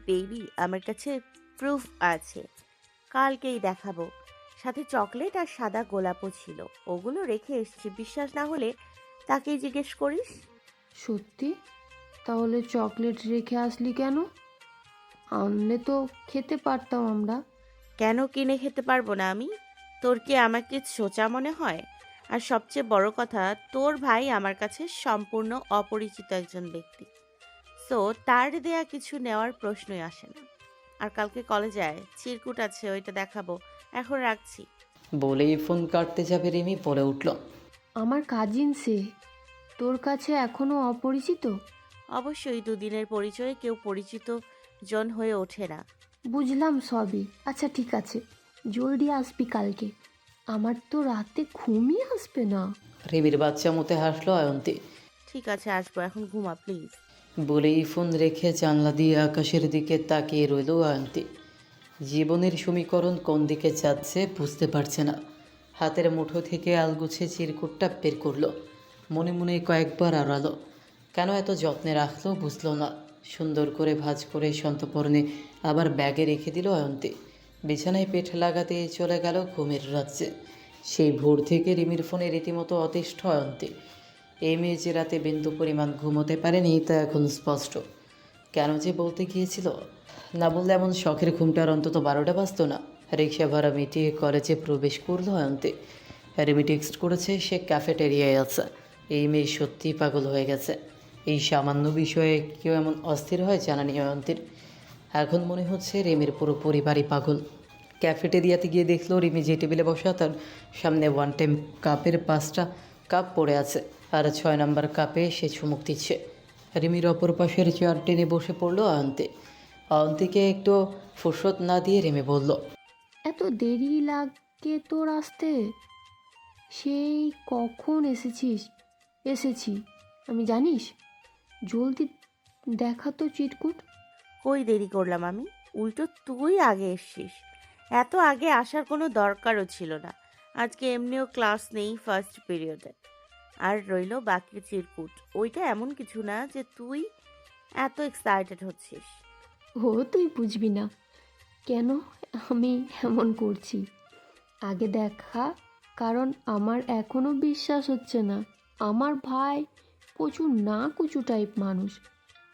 Baby, আমার কাছে proof আছে, কালকেই দেখাবো। সাথে চকলেট আর সাদা গোলাপও ছিল, ওগুলো রেখে এসেছি। বিশ্বাস না হলে তাকেই জিজ্ঞেস করিস। সত্যি? তাহলে চকলেট রেখে আসলি কেন? আনলে তো খেতে পারতাম আমরা। কেন কিনে খেতে পারবো না আমি? তোর কি আমাকে সোঁচা মনে হয়? আর সবচেয়ে বড় কথা, তোর ভাই আমার কাছে সম্পূর্ণ অপরিচিত একজন ব্যক্তি। সো তার দেয়া কিছু নেওয়ার প্রশ্নই আসে না। আর কালকে কলেজে আয়, চিরকুট আছে, ওইটা দেখাবো। এখন রাখছি। বলেই ফোন কাটতে যাবে রিমি বলে উঠল। আমার কাজিন সে, তোর কাছে এখনো অপরিচিত? অবশ্যই দুদিনের পরিচয়ে কেউ পরিচিত জন হয়ে ওঠে না। বুঝলাম সবই। আচ্ছা ঠিক আছে, জলদি আসবি কালকে। আমার তো রাতে ঘুমই আসবে না। রিমির বাচ্চা মতে হাসলো অয়ন্তী। ঠিক আছে, আসবো, এখন ঘুমা প্লিজ। বলেই ফোন রেখে জানলা দিয়ে আকাশের দিকে তাকিয়ে রইল অয়ন্তী। জীবনের সমীকরণ কোন দিকে যাচ্ছে বুঝতে পারছে না। হাতের মুঠো থেকে আলগুছে চিরকুটটা বের করলো। মনে মনে কয়েকবার আড়ালো। কেন এত যত্নে রাখলো বুঝলো না। সুন্দর করে ভাঁজ করে সন্তর্পণে আবার ব্যাগে রেখে দিল অয়ন্তী। বিছানায় পেট লাগাতে চলে গেল ঘুমের রাজ্যে। সেই ভোর থেকে রিমির ফোনে রীতিমতো অতিষ্ঠ অয়ন্তী। এই মেয়ে যে রাতে বিন্দু পরিমাণ ঘুমোতে পারেনি তা এখন স্পষ্ট। কেন যে বলতে গিয়েছিল, না বললে এমন শখের ঘুমটার অন্তত 12টা বাজতো না। রিক্সা ভাড়া মিটিয়ে কলেজে প্রবেশ করলো অয়ন্তী। রিমি টেক্সট করেছে সে ক্যাফেটেরিয়ায় আছে। এই মেয়ে সত্যিই পাগল হয়ে গেছে। এই সামান্য বিষয়ে কেউ এমন অস্থির হয় জানা নেই অয়ন্তীর। এখন মনে হচ্ছে রিমির পুরো পরিবারই পাগল। ক্যাফেটেরিয়াতে গিয়ে দেখলো রিমি যে টেবিলে বসা তার সামনে ওয়ান টাইম কাপের 5টা কাপ পড়ে আছে, আর 6 নম্বর কাপে সে চুমুক দিচ্ছে। রিমির অপর পাশের চেয়ার টেনে বসে পড়লো অয়ন্তী। অয়ন্তীকে একটু ফুরসত না দিয়ে রিমি বলল। এত দেরি লাগে তোর আসতে? সেই কখন এসেছিস? এসেছি আমি, জানিস। জলদি দেখা তো চিটকুট। কই দেরি করলাম আমি? উল্টো তুই আগে এসছিস। এত আগে আসার কোনো দরকারও ছিল না। আজকে এমনিও ক্লাস নেই ফার্স্ট পিরিয়ডে। আর রইলো বাকি চিরকুট, ওইটা এমন কিছু না যে তুই এত এক্সাইটেড হচ্ছিস। ও তুই বুঝবি না কেন আমি এমন করছি। আগে দেখা, কারণ আমার এখনো বিশ্বাস হচ্ছে না। আমার ভাই প্রচুর না কুচু টাইপ মানুষ।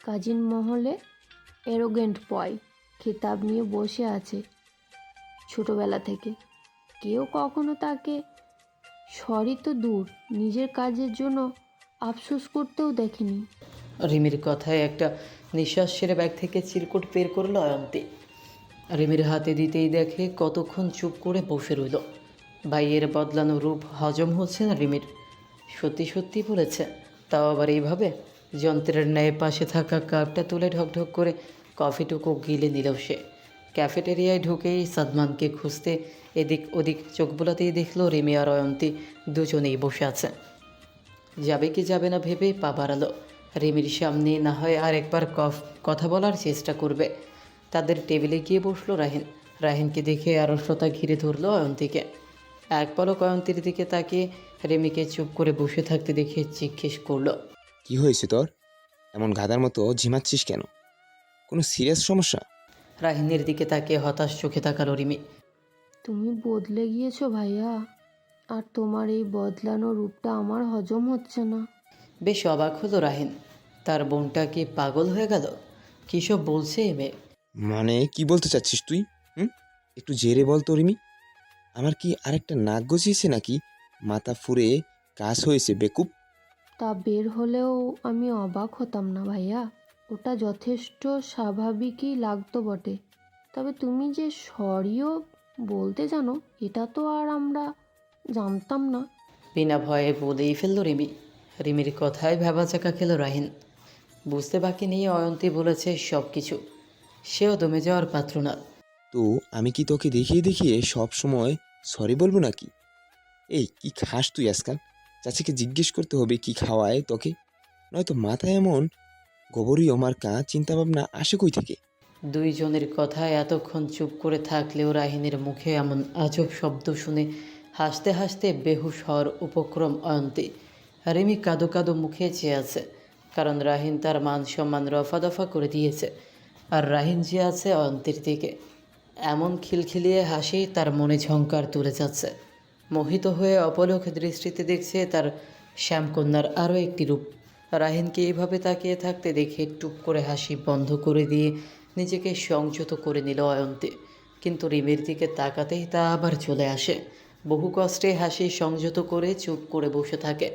কাজিন মহলে অ্যারোগেন্ট বয়, খেতাব নিয়ে বসে আছে ছোটবেলা থেকে। কেউ কখনো তাকে সরি তো দূর, নিজের কাজের জন্য আফসোস করতেও দেখেনি। রিমির কথায় একটা নিঃশ্বাস ছেড়ে ব্যাগ থেকে চিরকুট বের করলো অয়ন্তী। রিমির হাতে দিতেই দেখে কতক্ষণ চুপ করে বসে রইল। ভাইয়ের বদলানো রূপ হজম হচ্ছে না রিমির। সত্যি সত্যি বলেছে, তাও আবার এইভাবে। যন্ত্রের ন্যায় পাশে থাকা কাপটা তুলে ঢকঢক করে কফিটুকু গিলে নিল সে। ক্যাফেটেরিয়ায় ঢুকেই সাদমানকে খুঁজতে এদিক ওদিক চোখ বোলাতেই দেখলো রিমি আর অয়ন্তী দুজনেই বসে আছে। যাবে কি যাবে না ভেবে পা বাড়ালো। রিমির সামনে না হয় আর একবার কথা বলার চেষ্টা করবে। তাদের টেবিলে গিয়ে বসলো রাহিন। রাহিনকে দেখে আড়ষ্টতা ঘিরে ধরলো অয়ন্তীকে। এক পলক অয়ন্তীর দিকে তাকিয়ে রিমিকে চুপ করে বসে থাকতে দেখে জিজ্ঞেস করলো। কি হয়েছে তোর? এমন গাধার মতো ঝিমাচ্ছিস কেন? কোনো সিরিয়াস সমস্যা? রাহিনের দিকে তাকিয়ে হতাশ চোখে তাকালো রিমি। তুমি বদলে গিয়েছো ভাইয়া, আর তোমার এই বদলানো রূপটা আমার হজম হচ্ছে না। বেশ অবাক হলো রাহিন। তার বোনটা কি পাগল হয়ে গেল? কী সব বলছে এ মেয়ে? মানে কি বলতে চাচ্ছিস তুই? হুম, একটু জেরে বল তো রিমি। আমার কি আরেকটা নাক গজিয়েছে নাকি? মাথা ফুরে কাজ হয়েছে বেকুব? তা বের হলেও আমি অবাক হতাম না ভাইয়া। ওটা যথেষ্ট স্বাভাবিকই লাগতো বটে। তবে তুমি যে সরিও বলতে জানো, এটা তো আর আমরা জানতাম না। বিনা ভয়ে বলেই ফেলল রিমি। রিমির কথায় ভ্যাবাচাকা খেল রাহিন। বুঝতে বাকি নেই অয়ন্তী বলেছে সব কিছু। সেও দমে যাওয়ার পাত্র না। তো আমি কি তোকে দেখিয়ে দেখিয়ে সব সময় সরি বলবো নাকি? এই কি খাস তুই আজকাল? চাচিকে জিজ্ঞেস করতে হবে কি খাওয়ায় তোকে, নয়তো মাথায় এমন গোবরই আমার চিন্তা ভাবনা আসে কই থেকে? দুইজনের কথায় এতক্ষণ চুপ করে থাকলেও রাহিনের মুখে এমন আজব শব্দ শুনে হাসতে হাসতে বেহুশ হওয়ার উপক্রম অয়ন্তী। রিমি কাদো কাদো মুখে চেয়ে আছে, কারণ রাহিন তার মান সম্মান রফা দফা করে দিয়েছে। আর রাহিন যে আছে অয়ন্তীর দিকে। এমন খিলখিলিয়ে হাসি তার মনে ঝংকার তুলে যাচ্ছে। মোহিত হয়ে অপলক দৃষ্টিতে দেখছে তার শ্যামকন্যার আরও একটি রূপ। রাহিনকে এইভাবে তাকিয়ে থাকতে দেখে টুপ করে হাসি বন্ধ করে দিয়ে নিজেকে সংযত করে নিল অয়ন্তী। কিন্তু রিমির দিকে তাকাতেই তা আবার চলে আসে। বহু কষ্টে হাসি সংযত করে চুপ করে বসে থাকে।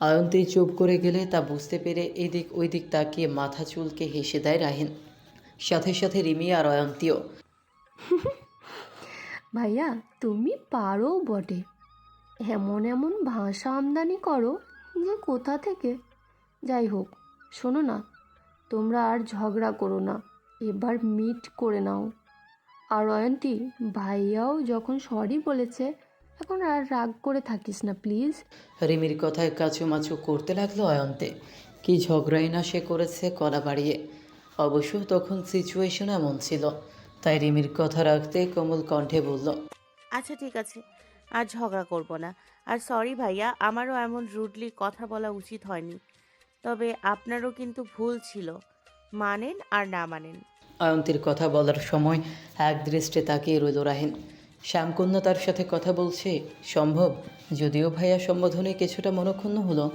অয়ন্তী চুপ করে গেলে তা বুঝতে পেরে এদিক ওই দিক তাকিয়ে মাথা চুলকে হেসে দেয় রাহিন। সাথে সাথে রিমি আর অয়ন্তীও। ভাইয়া তুমি পারো বটে, এমন এমন ভাষা আমদানি করো যে কোথা থেকে। যাই হোক, শোনো না, তোমরা আর ঝগড়া করো না, এবার মিট করে নাও। আর অয়ন্তী, ভাইয়াও যখন সরি বলেছে, এখন আর রাগ করে থাকিস না প্লিজ। রিমির কথায় কাচুমাচু করতে লাগলো অয়ন্তে। কি ঝগড়াই না সে করেছে গলা বাড়িয়ে। অবশ্য তখন সিচুয়েশন এমন ছিল, তাই রিমির কথা রাখতে কোমল কণ্ঠে বলল, আচ্ছা ঠিক আছে, আর ঝগড়া করব না। আর সরি ভাইয়া, আমারও এমন রুডলি কথা বলা উচিত হয়নি। তবে আপনারও কিন্তু ভুল ছিল, মানেন আর না মানেন। অয়ন্তীর কথা বলার সময় এক দৃষ্টে তাকিয়ে রইল রাহিন। শ্যামকন্যা তার সাথে কথা বলছে সম্ভব, যদিও ভাইয়া সম্বোধনে কিছুটা মনক্ষুণ্ণ হলো,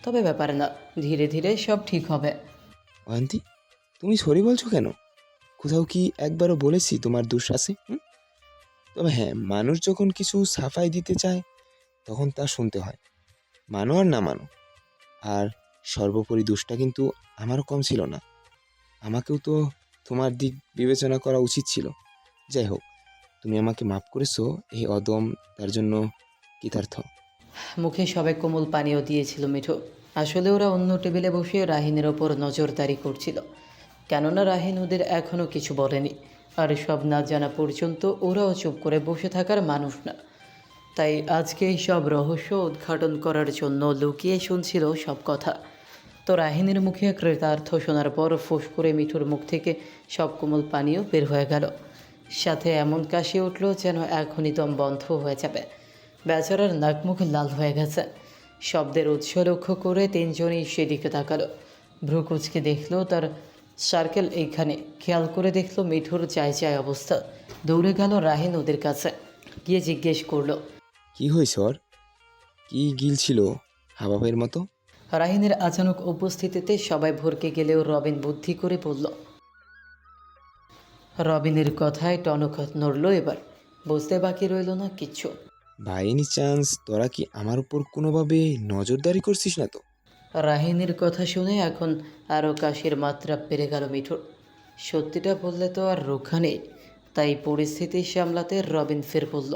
তবে ব্যাপার না, ধীরে ধীরে সব ঠিক হবে। অয়ন্তী, তুমি সরি বলছো কেন? কোথাও কি একবারও বলেছি তোমার দোষ আছে? তবে হ্যাঁ, মানুষ যখন কিছু সাফাই দিতে চায় তখন তা শুনতে হয়, মানো আর না মানো। আর সর্বোপরি দোষটা কিন্তু আমারও কম ছিল না, আমাকেও তো তোমার দিক বিবেচনা করা উচিত ছিল। যাই হোক, তুমি আমাকে মাফ করেছো, এই অদম তার জন্য কৃতার্থ। মুখে সবাই কোমল পানীয় দিয়েছিল মিঠু। আসলে ওরা অন্য টেবিলে বসে রাহিনের ওপর নজরদারি করছিল, কেননা রাহিন ওদের এখনও কিছু বলেনি। আর সব না জানা পর্যন্ত ওরাও চুপ করে বসে থাকার মানুষ না। তাই আজকে এই সব রহস্য উদ্ঘাটন করার জন্য লুকিয়ে শুনছিল সব কথা। তো রাহিনীর মুখে কৃতার্থ শোনার পর ফোঁস করে মিঠুর মুখ থেকে সব কোমল পানীয় বের হয়ে গেল। সাথে এমন কাশি উঠল যেন এখনই দম বন্ধ হয়ে যাবে। বেচারার নাক মুখ লাল হয়ে গেছে। শব্দের উৎস লক্ষ্য করে তিনজনই সেদিকে তাকালো। ভ্রুকুচকে দেখলো তার সার্কেল এইখানে। খেয়াল করে দেখলো মিঠুর চায় চায় অবস্থা। দৌড়ে গেল রাহিন ওদের কাছে, গিয়ে জিজ্ঞেস করলো, কি হয়েছে ওর? কি গিল ছিল হাবাবের মতো? রাহিনের আচানক উপস্থিতিতে সবাই ভরকে গেলেও রবিন বুদ্ধি করে বলল। রবিনের কথায় টনক নড়ল এবার। বুঝতে বাকি রইল না কিচ্ছু। বাই এনি চান্স তোরা কি আমার উপর কোনোভাবে নজরদারি করছিস না তো? রাহিনীর কথা শুনে এখন আরও কাশির মাত্রা বেড়ে গেল মিঠুর। সত্যিটা বললে তো আর রক্ষা নেই, তাই পরিস্থিতি সামলাতে রবিন ফের বলল,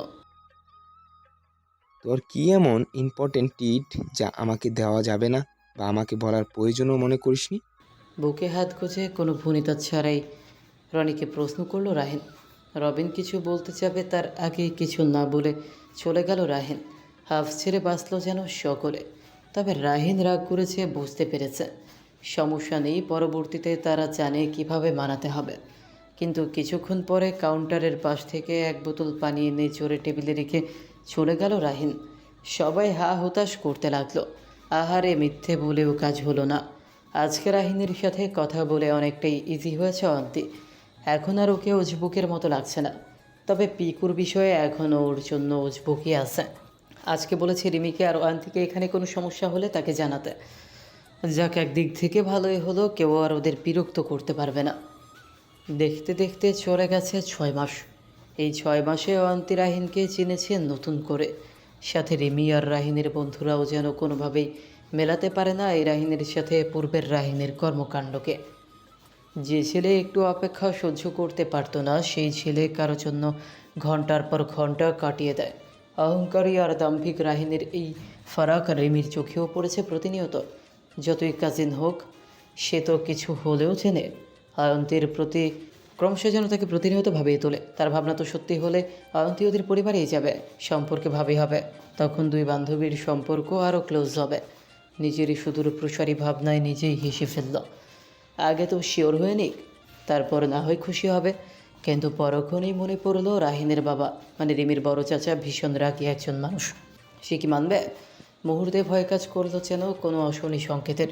তোর কি এমন ইম্পর্টেন্ট টিট যা আমাকে দেওয়া যাবে না বা আমাকে বলার প্রয়োজনও মনে করিসনি? বুকে হাত গুজে কোনো ভূমিতা ছাড়াই রনিকে প্রশ্ন করলো রাহিন। রবিন কিছু বলতে যাবে তার আগে কিছু না বলে চলে গেল রাহিন। হাফ ছেড়ে বাঁচল যেন সকলে। তবে রাহিন রাগ করেছে বুঝতে পেরেছে, সমস্যা নেই, পরবর্তীতে তারা জানে কিভাবে মানাতে হবে। কিন্তু কিছুক্ষণ পরে কাউন্টারের পাশ থেকে এক বোতল পানি এনে জোরে টেবিলে রেখে চলে গেল রাহিন। সবাই হা হতাশ করতে লাগলো। আহারে, মিথ্যে বলেও কাজ হলো না। আজকে রাহিনীর সাথে কথা বলে অনেকটাই ইজি হয়েছে অন্তি। এখন আর ওকে উজবুকের মতো লাগছে না। তবে পিকুর বিষয়ে এখনও ওর জন্য উজবুকই আছে। আজকে বলেছে রিমিকে আর অয়ন্তীকে এখানে কোনো সমস্যা হলে তাকে জানাতে। যাক, একদিক থেকে ভালোই হলো, কেউ আর ওদের বিরক্ত করতে পারবে না। দেখতে দেখতে চলে গেছে 6 মাস। এই 6 মাসে অয়ন্তী রাহিনকে চিনেছে নতুন করে। সাথে রিমি আর রাহিনের বন্ধুরাও যেন কোনোভাবেই মেলাতে পারে না এই রাহিনের সাথে পূর্বের রাহিনের কর্মকাণ্ডকে। যে ছেলে একটু অপেক্ষা সহ্য করতে পারতো না, সেই ছেলে কারো জন্য ঘন্টার পর ঘন্টা কাটিয়ে দেয়। অহংকারী আর দাম্ভিক রাহিনের এই ফারাক রিমির চোখেও পড়েছে প্রতিনিয়ত। যতই কাজিন হোক, সে তো কিছু হলেও চেনে। অয়ন্তীর প্রতি ক্রমশ যেন তাকে প্রতিনিয়ত ভাবিয়ে তোলে। তার ভাবনা তো সত্যি হলে অয়ন্তী ওদের পরিবারেই যাবে, সম্পর্কে ভাবি হবে। তখন দুই বান্ধবীর সম্পর্ক আরও ক্লোজ হবে। নিজেরই সুদূর প্রসারী ভাবনায় নিজেই হেসে ফেলল। আগে তো শিওর হয়ে নিক, তারপর না হয় খুশি হবে। কিন্তু পরক্ষণেই মনে পড়ল রাহিনের বাবা মানে রিমির বড় চাচা ভীষণ রাগী একজন মানুষ। সে কি মানবে? মুহূর্তে ভয় কাজ করলো যেন কোনো অশনি সংকেতের।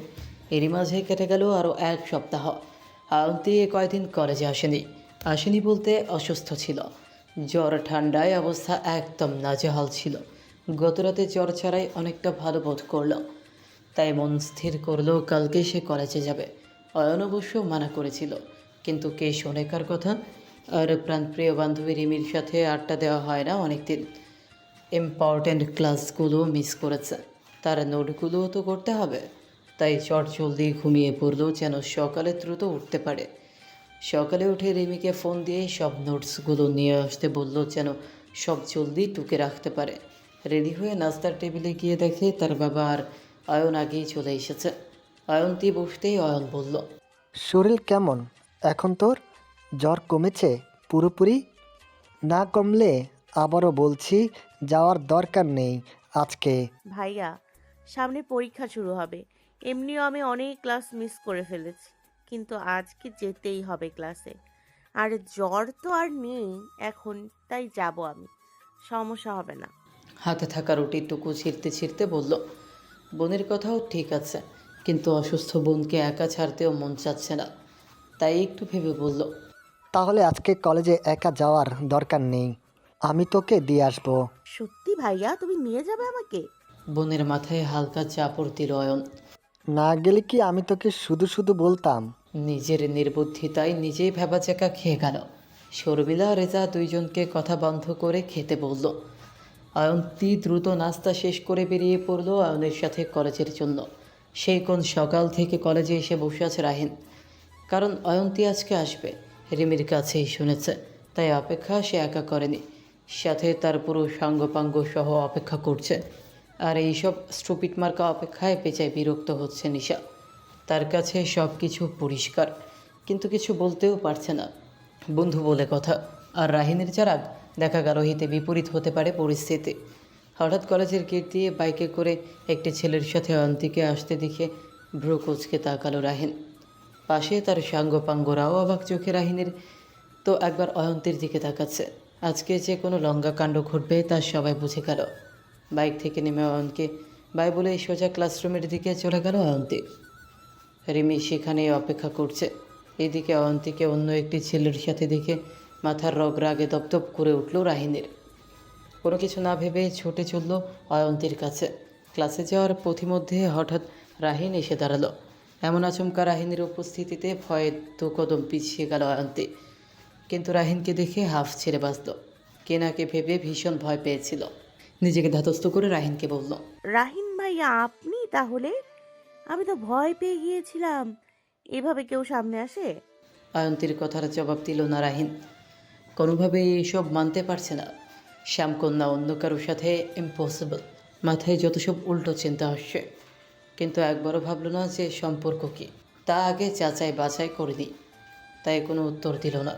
এরই মাঝে কেটে গেল আরও 1 সপ্তাহ। আয়ন্তী কয়দিন কলেজে আসেনি বলতে অসুস্থ ছিল। জ্বর ঠান্ডায় অবস্থা একদম নাজেহাল ছিল। গতরাতে জ্বর ছাড়াই অনেকটা ভালো বোধ করলো, তাই মন স্থির করলো কালকে সে কলেজে যাবে। অয়ন অবশ্য মানা করেছিল, কিন্তু কে শোনে কার কথা। আর প্রাণপ্রিয় বান্ধবী রিমির সাথে আড্ডা দেওয়া হয় না অনেকদিন। ইম্পর্ট্যান্ট ক্লাসগুলো মিস করেছে, তার নোটগুলোও তো করতে হবে। তাই চট জলদি ঘুমিয়ে পড়লো যেন সকালে দ্রুত উঠতে পারে। সকালে উঠে রিমিকে ফোন দিয়ে সব নোটসগুলো নিয়ে আসতে বলল, যেন সব জলদি টুকে রাখতে পারে। রেডি হয়ে নাস্তার টেবিলে গিয়ে দেখে তার বাবা আর অয়ন আগেই চলে এসেছে। অয়ন্তী বসতেই অয়ন বলল, শরীর কেমন এখন তোর? জ্বর কমেছে পুরোপুরি? না কমলে আবারও বলছি, যাওয়ার দরকার নেই আজকে। ভাইয়া, সামনে পরীক্ষা শুরু হবে। এমনিও আমি অনেক ক্লাস মিস করে ফেলেছি, কিন্তু আজকে যেতেই হবে ক্লাসে। আর জ্বর তো আর নেই এখন, তাই যাব আমি, সমস্যা হবে না। হাতে থাকা রুটিটুকু ছিঁড়তে ছিঁড়তে বলল, বোনের কথাও ঠিক আছে, কিন্তু অসুস্থ বোনকে একা ছাড়তেও মন চাচ্ছে না। তাই একটু ভেবে বলল, তাহলে আজকে কলেজে একা যাওয়ার দরকার নেই, আমি তোকে দিয়ে আসবো। সত্যি ভাইয়া, তুমি নিয়ে যাবে আমাকে? বোনের মাথায় হালকা চাপড় দিল অয়ন। না গেলে কি আমি তোকে শুধু শুধু বলতাম? নিজের নির্বুদ্ধিতায় নিজেই ভেবাচাকা খেয়ে গেল। শর্মিলা রেজা দুইজনকে কথা বন্ধ করে খেতে বলল। অয়ন্তী দ্রুত নাস্তা শেষ করে বেরিয়ে পড়ল অয়নের সাথে কলেজের জন্য। সেই কোন সকাল থেকে কলেজে এসে বসে আছে রাহিন, কারণ অয়ন্তী আজকে আসবে। রিমির কাছেই শুনেছে, তাই অপেক্ষা সে একা করেনি, সাথে তার পুরো সাঙ্গপাঙ্গ সহ অপেক্ষা করছে। আর এইসব স্টুপিড মার্কা অপেক্ষায় বেচায় বিরক্ত হচ্ছে নিশা। তার কাছে সব কিছু পরিষ্কার, কিন্তু কিছু বলতেও পারছে না। বন্ধু বলে কথা, আর রাহিনের যা রাগ, দেখা গেল হিতে বিপরীত হতে পারে পরিস্থিতি। হঠাৎ কলেজের গেট দিয়ে বাইকে করে একটি ছেলের সাথে অয়ন্তীকে আসতে দেখে ভ্রু কুঁচকে তাকালো রাহিন। পাশে তার সাঙ্গপাঙ্গরাও অবাক চোখে রাহিনের তো একবার অয়ন্তীর দিকে তাকাচ্ছে। আজকে যে কোনো লঙ্গা কাণ্ড ঘটবে তা সবাই বুঝে গেল। বাইক থেকে নেমে অয়নকে বাই বলে সোজা ক্লাসরুমের দিকে চলে গেল অয়ন্তী। রিমি সেখানেই অপেক্ষা করছে। এদিকে অয়ন্তীকে অন্য একটি ছেলের সাথে দেখে মাথার রগ রাগে দপদপ করে উঠল রাহিনের। কোনো কিছু না ভেবে ছুটে চলল অয়ন্তীর কাছে। ক্লাসে যাওয়ার পথিমধ্যে হঠাৎ রাহিন এসে দাঁড়ালো। এমন আচমকা রাহিনের উপস্থিতিতে ভয়ে দু কদম পিছিয়ে গেল অয়ন্তী, কিন্তু রাহিনকে দেখে হাফ ছেড়ে বাঁচল। কেনাকে ভেবে ভীষণ ভয় পেয়েছিল। নিজেকে ধাতস্থ করে রাহিনকে বলল, রাহিন ভাইয়া, আপনি তাহলে? আমি তো ভয় পেয়ে গিয়েছিলাম। এভাবে কেউ সামনে আসে? অয়ন্তীর কথার জবাব দিল না রাহিন। কোনোভাবেই এইসব মানতে পারছে না। শ্যামকন্যা অন্য কারোর সাথে ইম্পসিবল। মাথায় যত সব উল্টো চিন্তা আসছে, কিন্তু একবারও ভাবল না যে সম্পর্ক কী তা আগে যাচাই বাছাই করেনি। তাই কোনো উত্তর দিল না,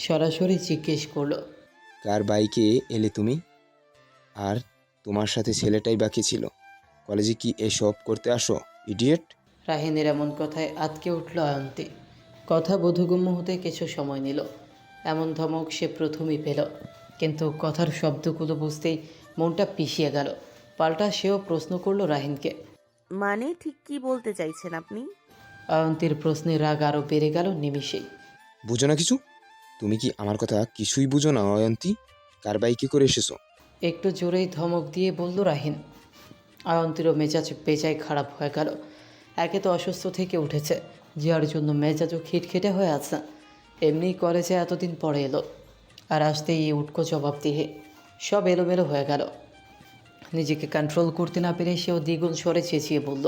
সরাসরি জিজ্ঞেস করলো, কার বাইকে এলে তুমি? আর তোমার সাথে ছেলেটাই বাকি ছিল? কলেজে কি এসব করতে আসো, ইডিয়েট? রাহিনের এমন কথায় আতকে উঠল অয়ন্তী। কথা বোধগম্য হতে কিছু সময় নিল। এমন ধমক সে প্রথমেই পেল, কিন্তু কথার শব্দগুলো বুঝতেই মনটা পিষিয়ে গেল। পাল্টা সেও প্রশ্ন করলো রাহিনকে। মানে ঠিক কি বলতে চাইছেন আপনি? অয়ন্তীর প্রশ্নে রাগ আরও বেড়ে গেল নিমিষেই। বুঝো না কিছু? তুমি কি আমার কথা কিছুই বুঝো না অয়ন্তী? কার বাইকে করে এসেছো? একটু জোরেই ধমক দিয়ে বলল রাহিন। অয়ন্তীরও মেজাজ বেজায় খারাপ হয়ে গেল। একে তো অসুস্থ থেকে উঠেছে, যার জন্য মেজাজও খিটখিটে হয়ে আছে। এমনি কলেজে এতদিন পরে এলো, আর আসতেই এই উটকো জবাব দিয়ে সব এলোমেলো হয়ে গেল। নিজেকে কন্ট্রোল করতে না পেরে সেও দ্বিগুণ স্বরে চেঁচিয়ে বলল,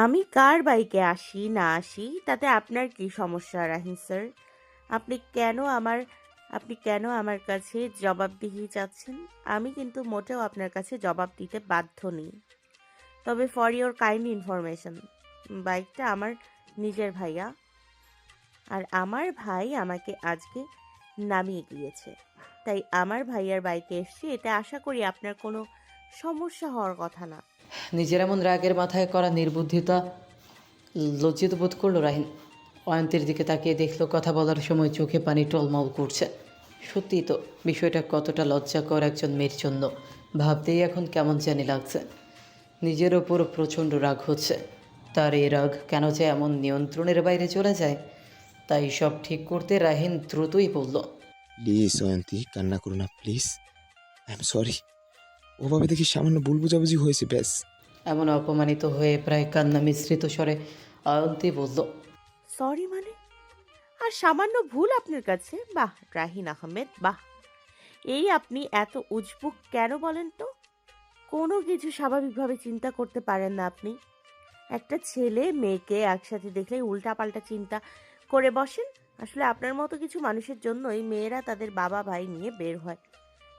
আমি কার বাইকে আসি না আসি তাতে আপনার কি সমস্যা রাহিন স্যার? আপনি কেন আমার আপনি কেন আমার কাছে জবাবদিহি চাচ্ছেন? আমি কিন্তু মোটেও আপনার কাছে জবাব দিতে বাধ্য নেই। তবে ফর ইওর কাইন্ড ইনফরমেশন, বাইকটা আমার নিজের ভাইয়া, আর আমার ভাই আমাকে আজকে নামিয়ে গিয়েছে। তাই আমার ভাইয়ার বাইকে এসছি, এতে আশা করি আপনার কোনো সমস্যা হওয়ার কথা না। নিজের এমন রাগের মাথায় করা নির্বুদ্ধিতা লজ্জিত বোধ করলো রাহিন। অয়ন্তীর দিকে তাকিয়ে দেখলো কথা বলার সময় চোখে পানি টলমল করছে। সত্যিই তো, বিষয়টা কতটা লজ্জাকর একজন মেয়ের জন্য ভাবতেই এখন কেমন জানি লাগছে। নিজের ওপর প্রচণ্ড রাগ হচ্ছে। তার এই রাগ কেন যে এমন নিয়ন্ত্রণের বাইরে চলে যায় তাই সব ঠিক করতে রাহিন দ্রুতই বলল, প্লিজ অয়ন্তী, কান্না করো না প্লিজ। I am sorry. ওভাবে দেখি সামান্য ভুল বোঝাবুঝি হয়েছে ব্যাস। এমন অপমানিত হয়ে প্রায় কান্না মিশ্রিত স্বরে অয়ন্তী বলল, সরি মানে? আর সামান্য ভুল আপনার কাছে? বাহ রাহিন আহমেদ, বাহ। এই আপনি এত উজবুক কেন বলেন তো? কোনো কিছু স্বাভাবিকভাবে চিন্তা করতে পারেন না আপনি? একটা ছেলে মেয়েকে একসাথে দেখলে উল্টাপাল্টা চিন্তা করে বসেন। আসলে আপনার মতো কিছু মানুষের জন্যই মেয়েরা তাদের বাবা ভাই নিয়ে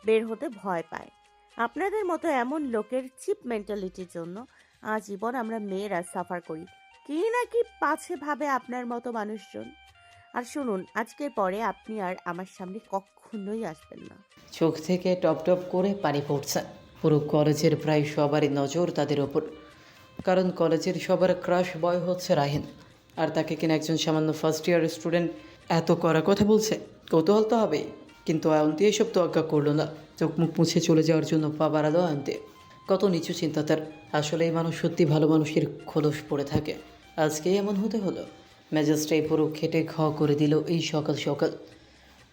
বের হতে ভয় পায়। আপনাদের মতো এমন লোকের চিপ মেন্টালিটির জন্য আজীবন আমরা মেয়েরা সাফার করি। কি না কি পাছে ভাবে আপনার মতো মানুষজন। আর শুনুন, আজকের পরে আপনি আর আমার সামনে কখনোই আসবেন না। চোখ থেকে টপ টপ করে পানি পড়ছে। পুরো কলেজের প্রায় সবারই নজর তাদের ওপর, কারণ কলেজের সবার ক্রাশ বয় হচ্ছে রাহিন। আর তাকে কিনা একজন সামান্য ফার্স্ট ইয়ার স্টুডেন্ট এত কড়া কথা বলছে। কৌতূহল তো হবেই, কিন্তু অয়ন্তী এসব তোয়াক্কা করলো না। চোখ মুখ মুছে চলে যাওয়ার জন্য পা বাড়ালো অয়ন্তী। কত নিচু চিন্তা তার। আসলে এই মানুষ সত্যি ভালো মানুষের খোলস পড়ে থাকে। আজকেই এমন হতে হলো। মেজাজটাই পুরো খেটে করে দিল এই সকাল সকাল।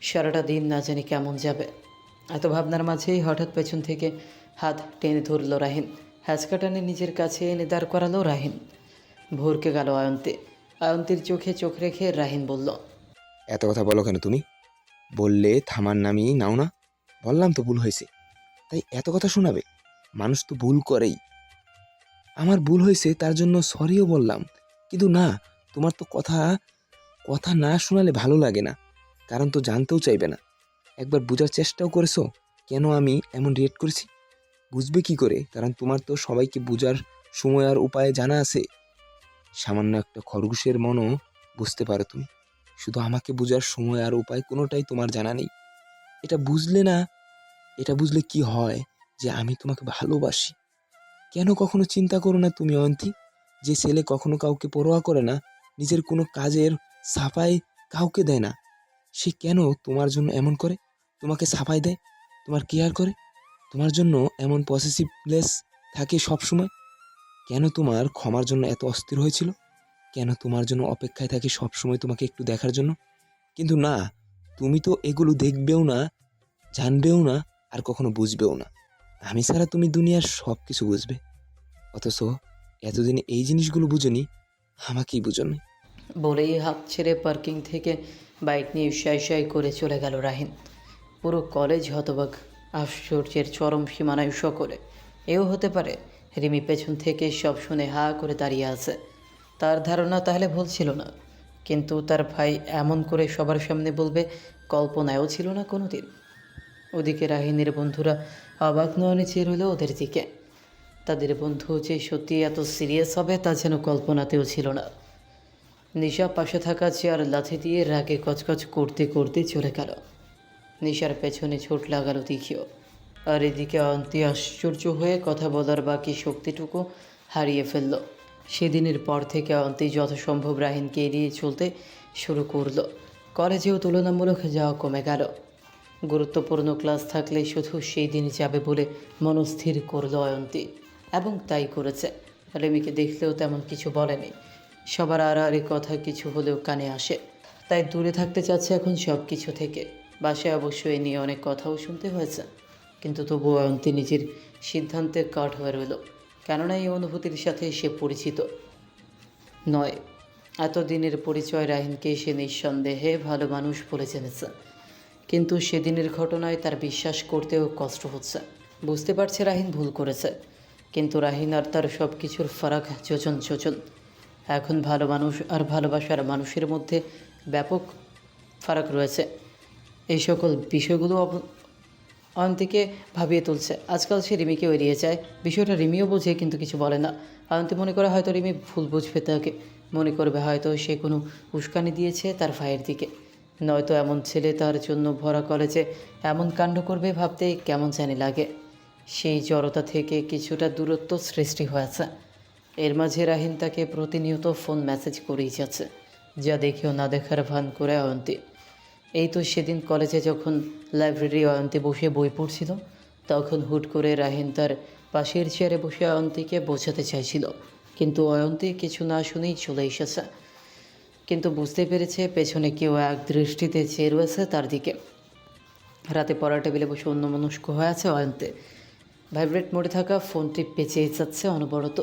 সারাটা দিন না জানি কেমন যাবে। এত ভাবনার মাঝেই হঠাৎ পেছন থেকে হাত টেনে ধরল রাহিন। হ্যাঁচকা টানে নিজের কাছে এনে দাঁড় করালো রাহিন। ভরকে গেল অয়ন্তী। অয়ন্তীর চোখে চোখ রেখে রাহিন বলল, এত কথা বলো কেন তুমি? বললে থামার নামই নাও না। বললাম তো ভুল হয়েছে, তাই এত কথা শোনাবে? মানুষ তো ভুল করেই। আমার ভুল হয়েছে তার জন্য সরিও বললাম, কিন্তু না, তোমার তো কথা কথা না শোনালে ভালো লাগে না, কারণ তো জানতেও চাইবে না। একবার বোঝার চেষ্টাও করেছো কেন আমি এমন রিয়েক্ট করেছি? বুঝবে কি করে, কারণ তোমার তো সবাইকে বোঝার সময় আর উপায় জানা আছে। সামান্য একটা খরগোশের মনও বুঝতে পারো তুমি, শুধু আমাকে বোঝার সময় আর উপায় কোনোটাই তোমার জানা নেই। এটা বুঝলে না, এটা বুঝলে কি হয় যে আমি তোমাকে ভালোবাসি। কেন কখনো চিন্তা করো না তুমি অয়ন্তী, যে ছেলে কখনো কাউকে পরোয়া করে না, নিজের কোনো কাজের সাফাই কাউকে দেয় না, সে কেন তোমার জন্য এমন করে? তোমাকে সাফাই দেয়, তোমার কেয়ার করে, তোমার জন্য এমন পসেসিভনেস থাকে সব সময়। কেন তোমার ক্ষমার জন্য এত অস্থির হয়েছিল? কেন তোমার জন্য অপেক্ষায় থাকে সব সময় তোমাকে একটু দেখার জন্য? কিন্তু না, তুমি তো এগুলো দেখবেও না, জানবেও না, আর কখনো বুঝবেও না। আমি ছাড়া তুমি দুনিয়ার সব কিছু বুঝবে, অথচ এতদিন এই জিনিসগুলো বুঝোনি, আমাকেই বুঝোনি। বলেই হাত ছেড়ে পার্কিং থেকে বাইক নিয়ে শাই শাই করে চলে গেল রাহিন। পুরো কলেজ হতবাক, আশ্চর্যের চরম সীমানায় সকলে। এও হতে পারে রিমি পেছন থেকে সব শুনে হা করে দাঁড়িয়ে আছে। তার ধারণা তাহলে ভুল ছিল না, কিন্তু তার ভাই এমন করে সবার সামনে বলবে কল্পনায়ও ছিল না কোনো দিন। ওদিকে রাহিনের বন্ধুরা অবাক নয়নে চেয়ে রইল ওদের দিকে। তাদের বন্ধু যে সত্যি এত সিরিয়াস হবে তা যেন কল্পনাতেও ছিল না। নিশা পাশে থাকা চেয়ার লাথি দিয়ে রাগে কচকচ করতে করতে চলে গেল। নিশার পেছনে ছোট লাগালো তিখিও। আর এদিকে অন্তি আশ্চর্য হয়ে কথা বলার বাকি শক্তিটুকু হারিয়ে ফেলল। সেদিনের পর থেকে অন্তি যথাসম্ভব রাহিনকে এড়িয়ে চলতে শুরু করলো। কলেজেও তুলনামূলক যাওয়া কমে গেল। গুরুত্বপূর্ণ ক্লাস থাকলে শুধু সেই দিনই যাবে বলে মনস্থির করল অয়ন্তী, এবং তাই করেছে। রেমিকে দেখলেও তেমন কিছু বলেনি। সবার আড়াআড়ি কথা কিছু হলেও কানে আসে, তাই দূরে থাকতে চাচ্ছে এখন সব কিছু থেকে। বাসায় অবশ্য এ নিয়ে অনেক কথাও শুনতে হয়েছে, কিন্তু তবুও অয়ন্তী নিজের সিদ্ধান্তে কাঠ হয়ে রইল। কেননা এই অনুভূতির সাথে সে পরিচিত নয়। এতদিনের পরিচয় রাহিনকে সে নিঃসন্দেহে ভালো মানুষ বলে জেনেছে, কিন্তু সেদিনের ঘটনায় তার বিশ্বাস করতেও কষ্ট হচ্ছে। বুঝতে পারছে রাহিন ভুল করেছে, কিন্তু রাহিন আর তার সব কিছুর ফারাক যোজন যোজন। এখন ভালো মানুষ আর ভালোবাসার মানুষের মধ্যে ব্যাপক ফারাক রয়েছে। এই সকল বিষয়গুলো অয়ন্তীকে ভাবিয়ে তুলছে। আজকাল সে রিমিকে এড়িয়ে যায়। বিষয়টা রিমিও বোঝে, কিন্তু কিছু বলে না। অয়ন্তী মনে করে হয়তো রিমি ভুল বুঝবে তাকে, মনে করবে হয়তো সে কোনো উস্কানি দিয়েছে তার ভাইয়ের দিকে, নয়তো এমন ছেলে তার জন্য ভরা কলেজে এমন কাণ্ড করবে ভাবতে কেমন জানি লাগে। সেই জড়তা থেকে কিছুটা দূরত্ব সৃষ্টি হয়েছে। এর মাঝে রাহিন তাকে প্রতিনিয়ত ফোন মেসেজ করেই যাচ্ছে, যা দেখেও না দেখার ভান করে অয়ন্তী। এই তো সেদিন কলেজে যখন লাইব্রেরি অয়ন্তী বসে বই পড়ছিল, তখন হুট করে রাহিন তার পাশের চেয়ারে বসে অয়ন্তীকে বোঝাতে চাইছিল, কিন্তু অয়ন্তী কিছু না শুনেই চলে এসেছে। কিন্তু বুঝতে পেরেছে পেছনে কেউ এক দৃষ্টিতে চেয়ে রয়েছে তার দিকে। রাতে পড়া টেবিলে বসে অন্যমনস্ক হয়ে আছে অয়ন্তে। ভাইব্রেট মোডে থাকা ফোনটি পেঁচিয়ে যাচ্ছে অনবরত।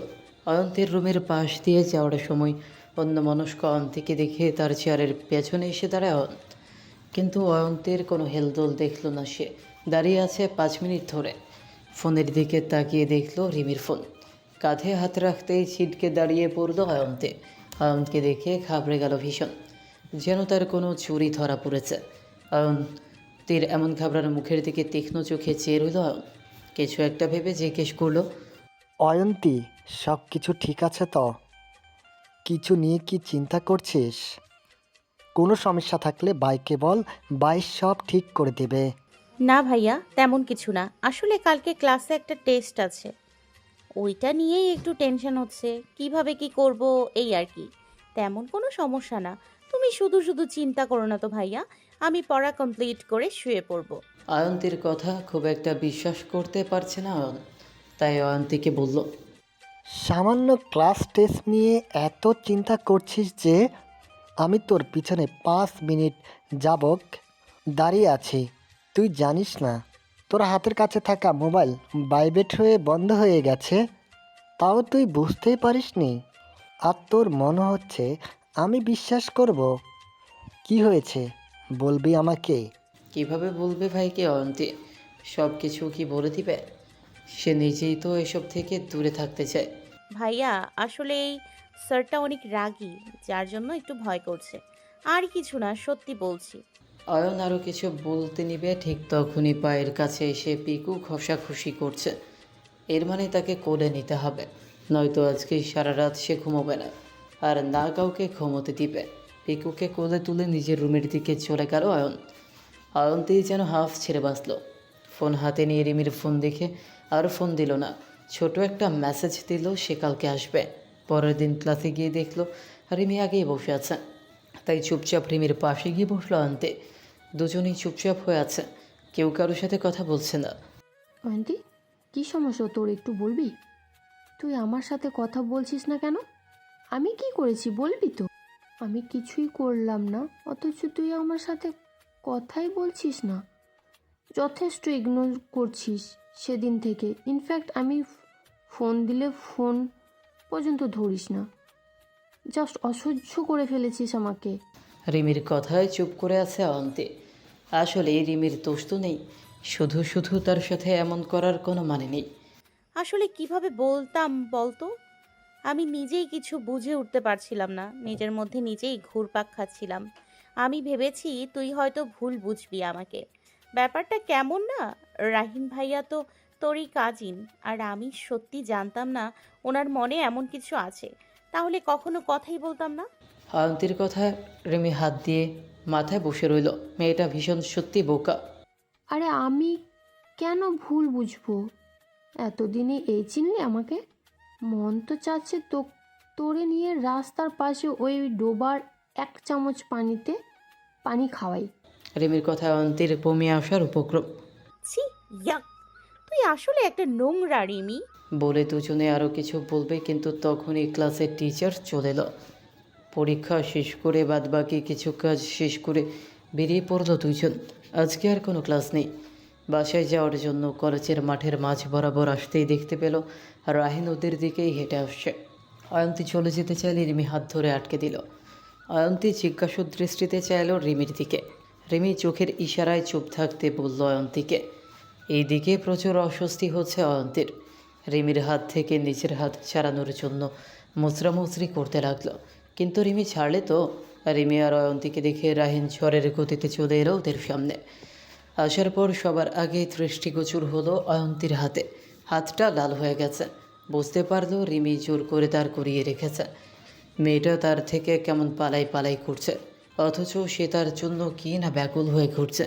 অয়ন্তের রুমের পাশ দিয়ে যাওয়ার সময় অন্যমনস্ক অয়ন্তীকে দেখে তার চেয়ারের পেছনে এসে দাঁড়ায় অয়ন্ত। কিন্তু অয়ন্তের কোনো হেলদোল দেখল না সে। দাঁড়িয়ে আছে 5 মিনিট ধরে। ফোনের দিকে তাকিয়ে দেখল রিমির ফোন। কাঁধে হাত রাখতেই ছিটকে দাঁড়িয়ে পড়ল অয়ন্তে। অয়ন্তকে দেখে ঘাবড়ে গেল ভীষণ, যেন তার কোনো চুরি ধরা পড়েছে। অয়ন্তীর এমন ঘাবড়ানো মুখের দিকে তীক্ষ্ণ চোখে চেয়ে রইল অয়ন্ত। কিছু একটা ভেবে জিজ্ঞেস করলো, অয়ন্তী, সব কিছু ঠিক আছে তো? কিছু নিয়ে কি চিন্তা করছিস? কোনো সমস্যা থাকলে বাইকে বল, বাই সব ঠিক করে দেবে। না ভাইয়া, তেমন কিছু না। আসলে কালকে ক্লাসে একটা টেস্ট আছে, ওইটা নিয়েই একটু টেনশন হচ্ছে। কিভাবে কি করব এই আর কি। তেমন কোনো সমস্যা না। তুমি শুধু শুধু চিন্তা করো না তো ভাইয়া। আমি পড়া কমপ্লিট করে শুয়ে পড়বো। অয়ন্তীর কথা খুব একটা বিশ্বাস করতে পারছে না অয়ন। তাই অয়ন্তীকে বলল, সামান্য ক্লাস টেস্ট নিয়ে এত চিন্তা করছিস যে আমি তোর পিছনে 5 মিনিট যাবক দাঁড়িয়ে আছি। তুই জানিস না তোর হাতের কাছে থাকা মোবাইল ভাইব্রেট হয়ে বন্ধ হয়ে গেছে? তাও তুই বুঝতেই পারিসনি। আর তোর মনে হচ্ছে আমি বিশ্বাস করব? কি হয়েছে বলবি আমাকে? কিভাবে বলবে ভাইকে অয়ন্তী? সব কিছু কি বলে দিবে? সে নিজেই তো এসব থেকে দূরে থাকতে চায়। ভাইয়া, আসলে এই স্যারটা অনেক রাগী, যার জন্য একটু ভয় করছে। আর কিছু না, সত্যি বলছি। অয়ন আরও কিছু বলতে নিবে, ঠিক তখনই পায়ের কাছে এসে পিকু ঘষাঘষি করছে। এর মানে তাকে কোলে নিতে হবে, নয়তো আজকে সারা রাত সে ঘুমোবে না, আর না কাউকে ঘুমোতে দিবে। পিকুকে কোলে তুলে নিজের রুমের দিকে চলে গেল অয়ন। অয়ন্তেই যেন হাফ ছেড়ে বাঁচল। ফোন হাতে নিয়ে রিমির ফোন দেখে আর ফোন দিল না। ছোট একটা মেসেজ দিল সে কালকে আসবে। পরের দিন ক্লাসে গিয়ে দেখলো রিমি আগেই বসে আছে। তাই চুপচাপ রিমির পাশে গিয়ে বসলো অয়ন্তে। দুজনেই চুপচাপ হয়ে আছে, কেউ কারোর সাথে কথা বলছে না। অয়ন্তী, কী সমস্যা তোর, একটু বলবি? তুই আমার সাথে কথা বলছিস না কেন? আমি কি করেছি বলবি তো? আমি কিছুই করলাম না, অথচ তুই আমার সাথে কথাই বলছিস না। যথেষ্ট ইগনোর করছিস সেদিন থেকে। ইনফ্যাক্ট আমি ফোন দিলে ফোন পর্যন্ত ধরিস না। জাস্ট অসহ্য করে ফেলেছিস আমাকে। রিমির কথায় চুপ করে আছে অয়ন্তে। আসলে রিমির দোষ তো নেই, শুধু শুধু তার সাথে এমন করার কোনো মানে নেই। আসলে কিভাবে বলতাম বলতো? আমি নিজেই কিছু বুঝে উঠতে পারছিলাম না, নিজের মধ্যে নিজেই ঘুরপাক খাচ্ছিলাম। আমি ভেবেছি তুই হয়তো ভুল বুঝবি আমাকে। ব্যাপারটা কেমন না, রাহিম ভাইয়া তো তোরই কাজিন, আর আমি সত্যি জানতাম না ওনার মনে এমন কিছু আছে। তাহলে কখনো কথাই বলতাম না। অয়ন্তীর কথায় রিমি হাত দিয়ে মাথায় বসে রইল। মেয়েটা ভীষণ সত্যি বোকা। আরে আমি কেন ভুল বুঝবো? এতদিনে এই চিনলি আমাকে? মন তো চাচ্ছে তোরে নিয়ে রাস্তার পাশে ওই ডোবার 1 চামচ পানিতে পানি খাওয়াই। রিমির কথায় অয়ন্তীর বমি আসার উপক্রম। ছি, ইয়াক! তুই আসলে একটা নোংরা রিমি। বলে দুজনে আরও কিছু বলবে, কিন্তু তখনই ক্লাসের টিচার চলে এলো। পরীক্ষা শেষ করে বাদবাকি কিছু কাজ শেষ করে বেরিয়ে পড়ল দুজন। আজকে আর কোনো ক্লাস নেই। বাসায় যাওয়ার জন্য কলেজের মাঠের মাঝ বরাবর আসতেই দেখতে পেল রাহিন ওদের দিকেই হেঁটে আসছে। অয়ন্তী চলে যেতে চাইলে রিমি হাত ধরে আটকে দিল। অয়ন্তী জিজ্ঞাসু দৃষ্টিতে চাইল রিমির দিকে। রিমি চোখের ইশারায় চুপ থাকতে বলল অয়ন্তীকে। এইদিকে প্রচুর অস্বস্তি হচ্ছে অয়ন্তীর। রিমির হাত থেকে নিজের হাত ছাড়ানোর জন্য মুচড়ামুচড়ি করতে লাগলো, কিন্তু রিমি ছাড়লে তো। রিমি আর অয়ন্তীকে দেখে রাহিন ঝড়ের গতিতে চলে এলো ওদের সামনে। আসার পর সবার আগে দৃষ্টিগোচর হলো অয়ন্তীর হাতে। হাতটা লাল হয়ে গেছে। বুঝতে পারলো রিমি জোর করে তার করিয়ে রেখেছে। মেয়েটা তার থেকে কেমন পালাই পালাই করছে, অথচ সে তার জন্য কি না ব্যাকুল হয়ে ঘুরছে।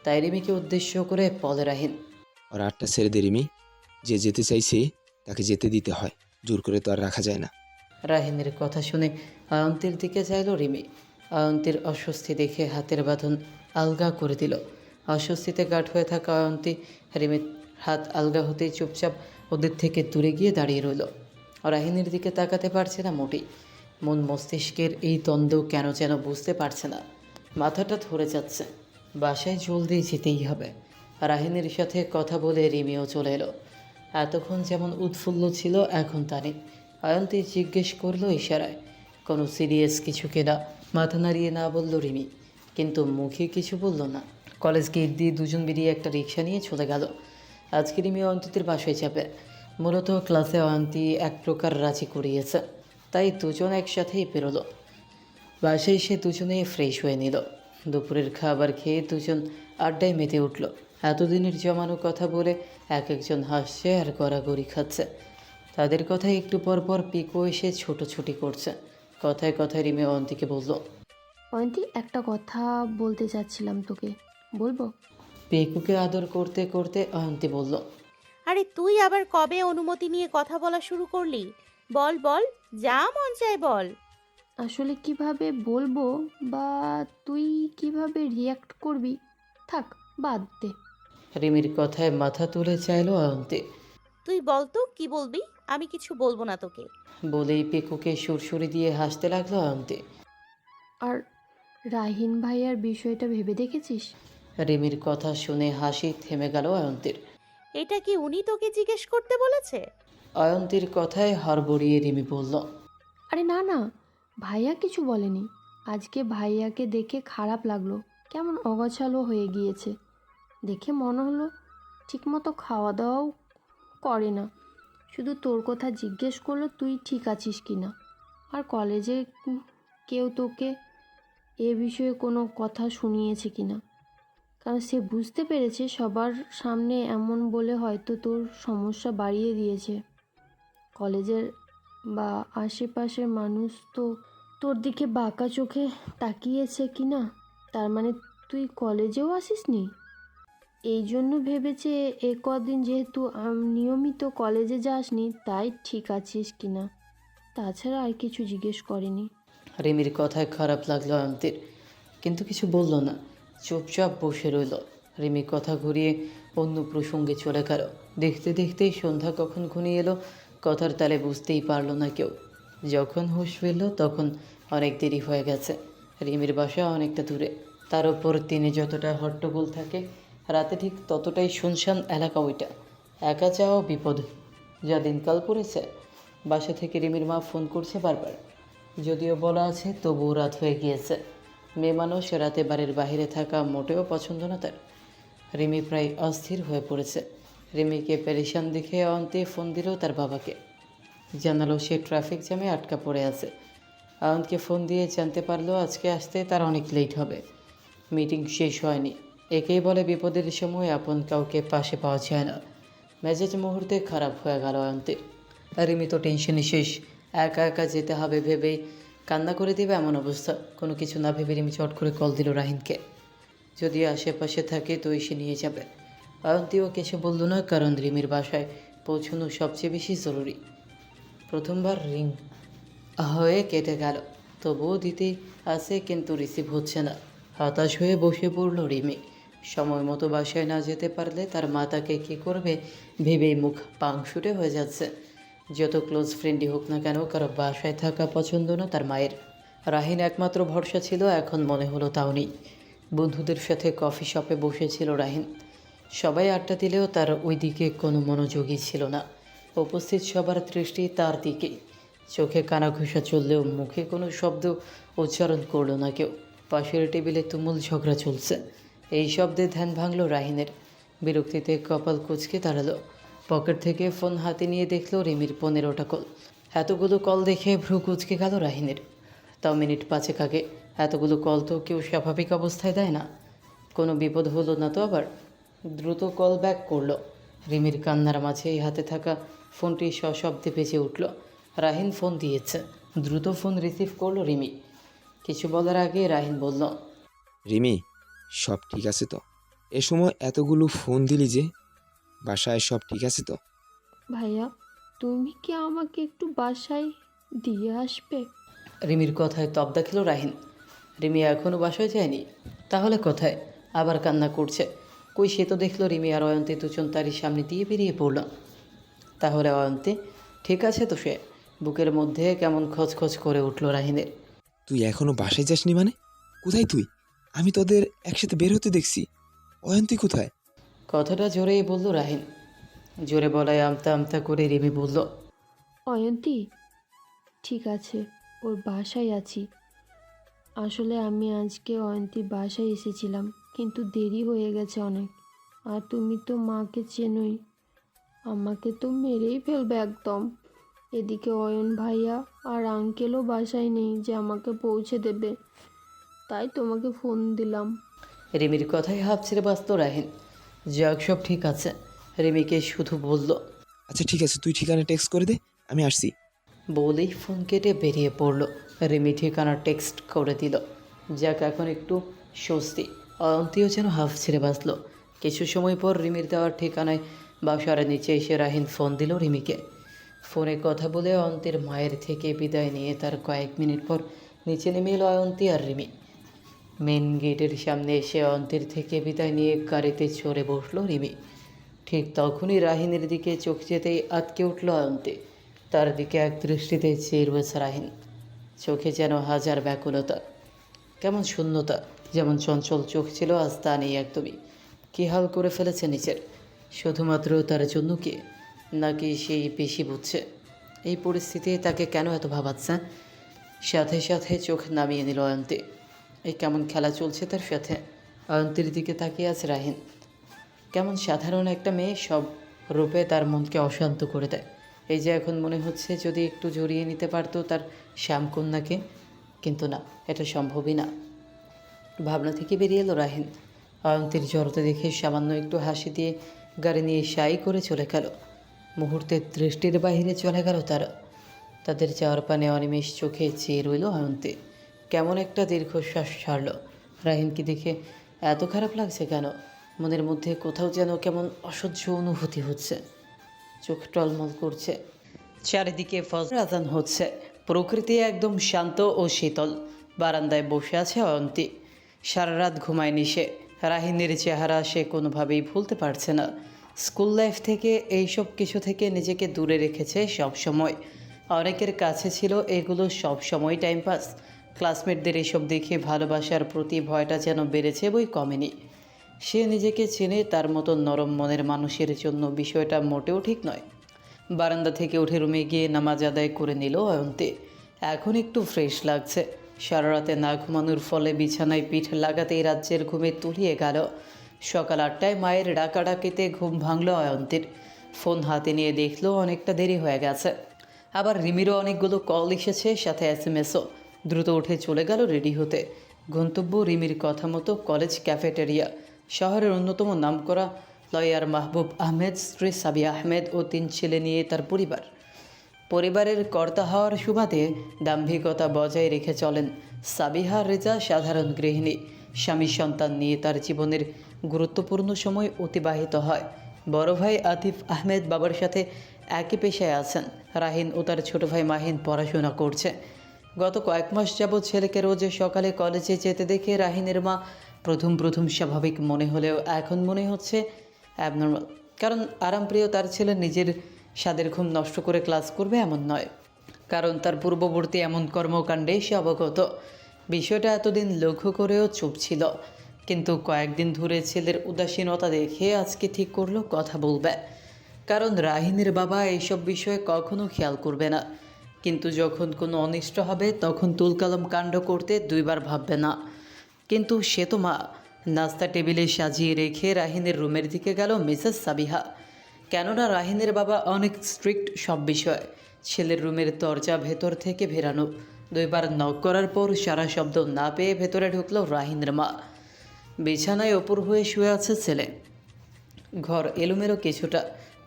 তাই রিমিকে উদ্দেশ্য করে বলে রাহিন, আর আটটা ছেড়ে দে রিমি, যে যেতে চাইছে তাকে যেতে দিতে হয়, জোর করে তো আর রাখা যায় না। রাহিনের কথা শুনে অয়ন্তীর দিকে চাইল রিমি। অয়ন্তীর অস্বস্তি দেখে হাতের বাঁধন আলগা করে দিল। অস্বস্তিতে গাঢ় হয়ে থাকা অয়ন্তী রিমির হাত আলগা হতেই চুপচাপ ওদের থেকে দূরে গিয়ে দাঁড়িয়ে রইল। রাহিনীর দিকে তাকাতে পারছে না মোটেই। মন মস্তিষ্কের এই দ্বন্দ্ব কেন যেন বুঝতে পারছে না, মাথাটা ধরে যাচ্ছে। বাসায় জলদি যেতেই হবে। রাহিনের সাথে কথা বলে রিমিও চলে এলো। এতক্ষণ যেমন উৎফুল্ল ছিল এখন তা নেই। অয়ন্তী জিজ্ঞেস করলো ইশারায়, কোনো সিরিয়াস কিছু কিনা। মাথা নাড়িয়ে না বলল রিমি, কিন্তু মুখে কিছু বলল না। কলেজ গেট দিয়ে দুজন বেরিয়ে একটা রিক্সা নিয়ে চলে গেল। আজকে রিমি অয়ন্তীদের বাসায় যাবে। মূলত ক্লাসে অয়ন্তী এক প্রকার রাজি করিয়েছে, তাই দুজন একসাথেই বেরোলো। বাসায় এসে দুজনেই ফ্রেশ হয়ে নিল। দুপুরের খাবার খেয়ে দুজন আড্ডায় মেতে উঠল। এতদিনের জমানো কথা বলে এক একজন হাসছে আর গড়াগড়ি খাচ্ছে। তাদের কথায় একটু পর পর পিকো এসে ছোটোছুটি করছে। কথায় কথায় রিমি অয়ন্তীকে বলল, অয়ন্তী, একটা কথা বলতে চাচ্ছিলাম তোকে, বলবো? পিকুকে আদর করতে করতে অয়ন্তী বলল, আরে তুই আবার কবে অনুমতি নিয়ে কথা বলা শুরু করলি? বল বল, যা মন চায় বল। আসলে কিভাবে বলবো বা তুই কিভাবে রিয়াক্ট করবি, থাক, বাদ দে। রিমির কথায় মাথা তুলে চাইল অয়ন্তী। তুই বল তো কি বলবি, আমি কিছু বলবো না তোকে। বলেই পিকুকে সুরসুরি দিয়ে হাসতে লাগলো অয়ন্তী। আর রাহিন ভাইয়ার বিষয়টা ভেবে দেখেছিস? রিমির কথা শুনে হাসি থেমে গেল অয়ন্তীর। এটা কি উনি তোকে জিজ্ঞেস করতে বলেছে? অয়ন্তীর কথায় হড়বড়িয়ে রিমি বলল, আরে না না, ভাইয়া কিছু বলেনি। আজকে ভাইয়াকে দেখে খারাপ লাগলো, কেমন অগোছালো হয়ে গিয়েছে। দেখে মনে হলো ঠিকমতো খাওয়া দাওয়াও করে না। শুধু তোর কথা জিজ্ঞেস করলো তুই ঠিক আছিস কি না। আর কলেজে কেউ তোকে এ বিষয়ে কোনো কথা শুনিয়েছে কি না, কারণ সে বুঝতে পেরেছে সবার সামনে এমন বলে হয়তো তোর সমস্যা বাড়িয়ে দিয়েছে। কলেজের বা আশেপাশের মানুষ তো তোর দিকে বাঁকা চোখে তাকিয়েছে কি না, তার মানে তুই কলেজেও আসিসনি। এই জন্য ভেবেছে এ কদিন যেহেতু নিয়মিত কলেজে যাসনি তাই ঠিক আছিস কি না, তাছাড়া আর কিছু জিজ্ঞেস করেনি। রিমির কথায় খারাপ লাগলো অয়ন্তীর, কিন্তু কিছু বলল না, চুপচাপ বসে রইল। রিমি কথা ঘুরিয়ে অন্য প্রসঙ্গে চলে গেল। দেখতে দেখতেই সন্ধ্যা কখন ঘনিয়ে এলো কথার তালে বুঝতেই পারল না কেউ। যখন হুঁশ ফিরল তখন অনেক দেরি হয়ে গেছে। রিমির বাসা অনেকটা দূরে, তার ওপর দিনে যতটা হট্টগোল থাকে রাতে ঠিক ততটাই শুনশান এলাকা ওইটা। একা যাওয়া বিপদ, যা দিনকাল পড়েছে। বাসা থেকে রিমির মা ফোন করছে বারবার, যদিও বলা আছে তবুও রাত হয়ে গিয়েছে। মেয়ে মানুষ রাতে বাড়ির বাইরে থাকা মোটেও পছন্দ না তার। রিমি প্রায় অস্থির হয়ে পড়েছে। রিমিকে পেরেশান দেখে অয়ন্তী ফোন দিল তার বাবাকে। জানালো সে ট্রাফিক জ্যামে আটকা পড়ে আছে। অয়ন্তকে ফোন দিয়ে জানতে পারলো আজকে আসতে তার অনেক লেট হবে, মিটিং শেষ হয়নি। একেই বলে বিপদের সময় আপন কাউকে পাশে পাওয়া যায় না। মেজাজ মুহূর্তে খারাপ হয়ে গেল অয়ন্তীর। আর রিমি তো টেনশনে শেষ, একা একা যেতে হবে ভেবেই কান্না করে দেবে এমন অবস্থা। কোনো কিছু না ভেবে রিমি চট করে কল দিল রাহিনকে। যদি আশেপাশে থাকে তো এসে নিয়ে যাবে। অয়ন্তীও কিছু বলল না, কারণ রিমির বাসায় পৌঁছানো সবচেয়ে বেশি জরুরি। প্রথমবার রিং হয়ে কেটে গেল, তবুও দিতেই আসে কিন্তু রিসিভ হচ্ছে না। হতাশ হয়ে বসে পড়ল রিমি। সময় মতো বাসায় না যেতে পারলে তার মা তাকে কী করবে ভেবেই মুখ পাংশুটে হয়ে যাচ্ছে। যত ক্লোজ ফ্রেন্ডই হোক না কেন, কারো বাসায় থাকা পছন্দ না তার মায়ের। রাহিন একমাত্র ভরসা ছিল, এখন মনে হলো তাও নেই। বন্ধুদের সাথে কফি শপে বসেছিল রাহিন। সবাই আড্ডা দিলেও তার ওই দিকে কোনো মনোযোগই ছিল না। উপস্থিত সবার দৃষ্টি তার দিকেই। চোখে কানাঘুষা চললেও মুখে কোনো শব্দ উচ্চারণ করলো না কেউ। পাশের টেবিলে তুমুল ঝগড়া চলছে, এই শব্দে ধ্যান ভাঙল রাহিনের। বিরক্তিতে কপাল কুঁচকে দাঁড়ালো। পকেট থেকে ফোন হাতে নিয়ে দেখলো রিমির 15টা কল। এতগুলো কল দেখে ভ্রু কুঁচকে গেল রাহিনের। তাও মিনিট 5 আগে। এতগুলো কল তো কেউ স্বাভাবিক অবস্থায় দেয় না। কোনো বিপদ হলো না তো আবার? দ্রুত কল ব্যাক করলো। রিমির কান্নার মাঝেই হাতে থাকা ফোনটি সশব্দে বেজে উঠল। রাহিন ফোন দিয়েছে। দ্রুত ফোন রিসিভ করলো রিমি। কিছু বলার আগে রাহিন বলল, রিমি, সব ঠিক আছে তো? এ সময় এতগুলো ফোন দিলি যে, বাসায় সব ঠিক আছে তো? ভাইয়া, তুমি কি আমাকে একটু বাসায় দিয়ে আসবে? রিমির কথায় তবদা খেল রাহিন। রিমি এখনও বাসায় যায়নি? তাহলে কোথায়? আবার কান্না করছে। কই, সে তো দেখলো রিমি আর অয়ন্তী দুজন তারই সামনে দিয়ে বেরিয়ে পড়ল। তাহলে অয়ন্তী ঠিক আছে তো? সে বুকের মধ্যে কেমন খচখচ করে উঠল রাহিনের। তুই এখনো বাসায় যাসনি মানে? কোথায় তুই? আমি তোদের একসাথে বের হতে দেখছি। অয়ন তুই কোথায়? কথাটা জোরেই বলল রাহিন। জোরে বলায় আমতা আমতা করে রিমি বলল, অয়ন্তী, ঠিক আছে, ওর বাসায় আছি। আসলে আমি আজকে অয়ন্তী বাসায় এসেছিলাম, কিন্তু দেরি হয়ে গেছে অনেক। আর তুমি তো মাকে চেনোই, আমাকে তো মেরেই ফেলবে একদম। এদিকে অয়ন ভাইয়া আর আঙ্কেলও বাসায় নেই যে আমাকে পৌঁছে দেবে, তাই তোমাকে ফোন দিলাম। রিমির কথায় হাফ ছেড়ে বাঁচত রাহিন। যাক, সব ঠিক আছে। রিমিকে শুধু বলল, আচ্ছা ঠিক আছে, তুই ঠিকানা টেক্সট করে দে, আমি আসছি। বলেই ফোন কেটে বেরিয়ে পড়ল। রিমি ঠিকানা টেক্সট করে দিল। যাক, এখন একটু স্বস্তি। অয়ন্তীও যেন হাফ ছেড়ে বাঁচল। কিছু সময় পর রিমির দেওয়ার ঠিকানায় বাসার নিচে এসে রাহিন ফোন দিল রিমিকে। ফোনে কথা বলে অয়ন্তীর মায়ের থেকে বিদায় নিয়ে তার কয়েক মিনিট পর নিচে নেমে এলো অয়ন্তী আর রিমি। মেন গেটের সামনে এসে অয়ন্তীর থেকে বিদায় নিয়ে গাড়িতে চড়ে বসলো রিমি। ঠিক তখনই রাহিনের দিকে চোখ যেতেই আটকে উঠল অয়ন্তী। তার দিকে এক দৃষ্টিতে চেয়ে রয়েছে রাহিন। চোখে যেন হাজার ব্যাকুলতা, কেমন শূন্যতা। যেমন চঞ্চল চোখ ছিল, আজ তা নেই একদমই। কী হাল করে ফেলেছে নিজের, শুধুমাত্র তার জন্য কি? নাকি সেই বেশি বুঝছে? এই পরিস্থিতি তাকে কেন এত ভাবাচ্ছে? সাথে সাথে চোখ নামিয়ে নিল অয়ন্তী। এই কেমন খেলা চলছে তার সাথে? অয়ন্তীর দিকে তাকিয়ে আছে রাহিন। কেমন সাধারণ একটা মেয়ে, সব রূপে তার মনকে অশান্ত করে দেয়। এই যে এখন মনে হচ্ছে যদি একটু জড়িয়ে নিতে পারতো তার শ্যামকন্যাকে, কিন্তু না, এটা সম্ভবই না। ভাবনা থেকে বেরিয়ে এলো রাহিন। অয়ন্তীর জড়তা দেখে সামান্য একটু হাসি দিয়ে গাড়ি নিয়ে সাই করে চলে গেল। মুহূর্তের দৃষ্টির বাহিরে চলে গেল তারা। তাদের যাওয়ার পানে অনিমেষ চোখে চেয়ে রইল অয়ন্তী। কেমন একটা দীর্ঘশ্বাস ছাড়ল। রাহিনকে দেখে এত খারাপ লাগছে কেন? মনের মধ্যে কোথাও যেন কেমন অসহ্য অনুভূতি হচ্ছে। চোখ টলমল করছে। চারিদিকে ফজর আজান হচ্ছে। প্রকৃতি একদম শান্ত ও শীতল। বারান্দায় বসে আছে অয়ন্তী। সারা রাত ঘুমায়নি সে। রাহিনের চেহারা সে কোনোভাবেই ভুলতে পারছে না। স্কুল লাইফ থেকে এইসব কিছু থেকে নিজেকে দূরে রেখেছে সব সময়। অনেকের কাছে ছিল এগুলো সব সময় টাইম পাস। ক্লাসমেটদের এসব দেখে ভালোবাসার প্রতি ভয়টা যেন বেড়েছে, বই কমেনি। সে নিজেকে চেনে, তার মতো নরম মনের মানুষের জন্য বিষয়টা মোটেও ঠিক নয়। বারান্দা থেকে উঠে রুমে গিয়ে নামাজ আদায় করে নিল অয়ন্তী। এখন একটু ফ্রেশ লাগছে। সারা রাতে না ঘুমানোর ফলে বিছানায় পিঠ লাগাতেই রাজ্যের ঘুমে তলিয়ে গেল। সকাল 8টায় মায়ের ডাকাডাকিতে ঘুম ভাঙল অয়ন্তীর। ফোন হাতে নিয়ে দেখলো অনেকটা দেরি হয়ে গেছে। আবার রিমিরও অনেকগুলো কল এসেছে, সাথে SMS-ও। দ্রুত উঠে চলে গেল রেডি হতে। গন্তব্য রিমির কথা মতো কলেজ ক্যাফেটেরিয়া। শহরের অন্যতম নামকরা লয়ার মাহবুব আহমেদ, স্ত্রী সাবিয়া আহমেদ ও 3 ছেলে নিয়ে তার পরিবার। পরিবারের কর্তা হওয়ার সুবাদে দাম্ভিকতা বজায় রেখে চলেন সাবিহা রেজা। সাধারণ গৃহিণী, স্বামী সন্তান নিয়ে তার জীবনের গুরুত্বপূর্ণ সময় অতিবাহিত হয়। বড় ভাই আতিফ আহমেদ বাবার সাথে একই পেশায় আছেন। রাহিন ও তার ছোট ভাই মাহিন পড়াশোনা করছে। গত কয়েক মাস যাবৎ ছেলেকে রোজ সকালে কলেজে যেতে দেখে রাহিনের মা প্রথম স্বাভাবিক মনে হলেও এখন মনে হচ্ছে অ্যাবনর্মাল। কারণ আরামপ্রিয় তার ছেলে নিজের স্বাদের ঘুম নষ্ট করে ক্লাস করবে এমন নয়, কারণ তার পূর্ববর্তী এমন কর্মকাণ্ডে সে অবগত। বিষয়টা এতদিন লক্ষ্য করেও চুপ ছিল, কিন্তু কয়েকদিন ধরে ছেলের উদাসীনতা দেখে আজকে ঠিক করলো কথা বলবে। কারণ রাহিনের বাবা এইসব বিষয়ে কখনো খেয়াল করবে না, কিন্তু যখন কোনো অনিষ্ট হবে তখন তুলকালাম কাণ্ড করতে দুইবার ভাববে না। কিন্তু সে তো মা। নাস্তা টেবিলে সাজিয়ে রেখে রাহিনের রুমের দিকে গেল মিসেস সাবিহা। কেননা রাহিনের বাবা অনেক স্ট্রিক্ট সব বিষয়। ছেলের রুমের দরজা ভেতর থেকে ভেরানো। দুইবার নক করার পর সারা শব্দ না পেয়ে ভেতরে ঢুকলো রাহিনের মা। বিছানায় ওপর হয়ে শুয়ে আছে ছেলে। ঘর এলোমেলো কিছুটা,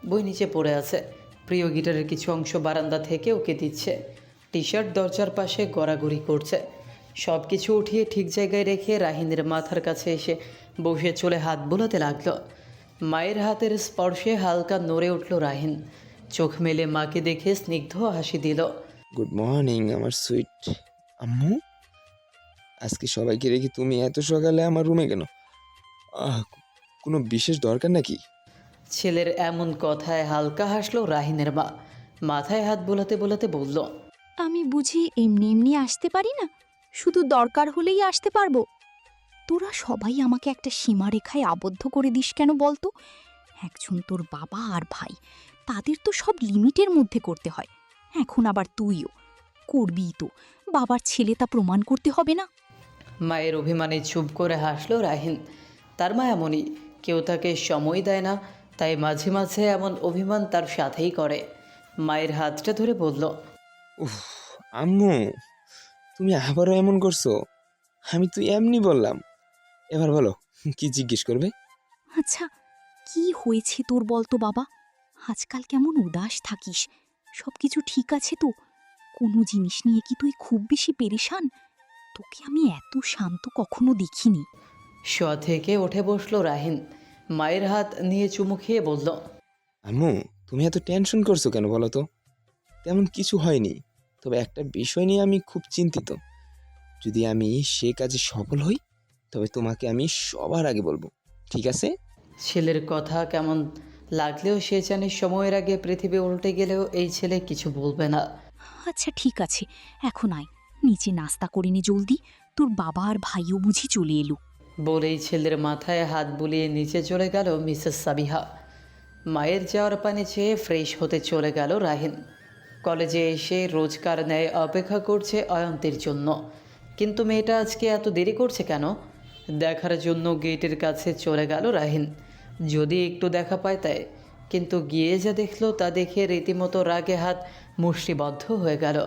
বই নিচে পড়ে আছে। প্রিয় গিটারের কিছু অংশ বারান্দা থেকে ওকে দিচ্ছে। টি শার্ট দরজার পাশে গড়াগড়ি করছে। সব কিছু উঠিয়ে ঠিক জায়গায় রেখে রাহিনের মাথার কাছে এসে বসে চলে হাত বোলাতে লাগলো। মায়ের হাতের স্পর্শে হালকা নড়ে উঠল রাহিন। চোখ মেলে মাকে দেখে স্নিগ্ধ হাসি দিল। গুড মর্নিং আমার সুইট আম্মু। আজকে সবাইকে রেখে তুমি এত সকালে আমার রুমে কেন? কোনো বিশেষ দরকার নাকি? ছেলের এমন কথায় হালকা হাসলো রাহিনের মা। মাথায় হাত বোলাতে বোলাতে বলল, আমি বুঝি এমনি এমনি আসতে পারি না? শুধু দরকার হলেই আসতে পারবো? তোরা সবাই আমাকে একটা সীমারেখায় আবদ্ধ করে দিস কেন বলতো? একজন তোর বাবা আর ভাই, তাদের তো সব লিমিটের মধ্যে করতে হয়। এখন আবার তুইও করবিই তো। বাবার ছেলে তা প্রমাণ করতে হবে না? মায়ের অভিমানে চুপ করে হাসলো রাহিন। তার মা এমনই, কেউ তাকে সময় দেয় না, তাই মাঝে মাঝে এমন অভিমান তার সাথেই করে। মায়ের হাতটা ধরে বলল, উফ, আম্মু, তুমি আবারও এমন করছো? আমি তো এমনি বললাম। এবার বলো, কি জিজ্ঞেস করবে? আচ্ছা, কি হয়েছে তোর বলতো বাবা? আজকাল কেমন উদাস থাকিস? সব কিছু ঠিক আছে তো? কোনো জিনিস নিয়ে কি তুই খুব বেশি পেরেশান? তোকে আমি এত শান্ত কখনো দেখিনি। শোয়া থেকে উঠে বসলো রাহিন। মায়ের হাত নিয়ে চুমু খেয়ে বলল, আম্মু, তুমি এত টেনশন করছো কেন বলো তো? তেমন কিছু হয়নি, তবে একটা বিষয় নিয়ে আমি খুব চিন্তিত। যদি আমি সে কাজে সফল হই, তবে তোমাকে আমি সবার আগে বলবো, ঠিক আছে? ছেলের কথা কেমন লাগলেও সে জানে সময়ের আগে পৃথিবী উল্টে গেলেও এই ছেলে কিছু বলবে না। আচ্ছা ঠিক আছে, এখন আয়, নিচে নাস্তা করে নে জলদি। তোর বাবা আর ভাইও বুঝি চলে এলো। বলেই ছেলের মাথায় হাত বুলিয়ে নিচে চলে গেল মিসেস সাবিহা। মায়ের যাওয়ার পানি চেয়ে ফ্রেশ হতে চলে গেল রাহিন। কলেজে এসে রোজকার ন্যায় অপেক্ষা করছে অয়ন্তীর জন্য, কিন্তু মেয়েটা আজকে এত দেরি করছে কেন? দেখার জন্য গেটের কাছে চলে গেল রাহিন, যদি একটু দেখা পায় তাই। কিন্তু গিয়ে যা দেখলো তা দেখে রীতিমতো রাগে হাত মুষ্টিবদ্ধ হয়ে গেল।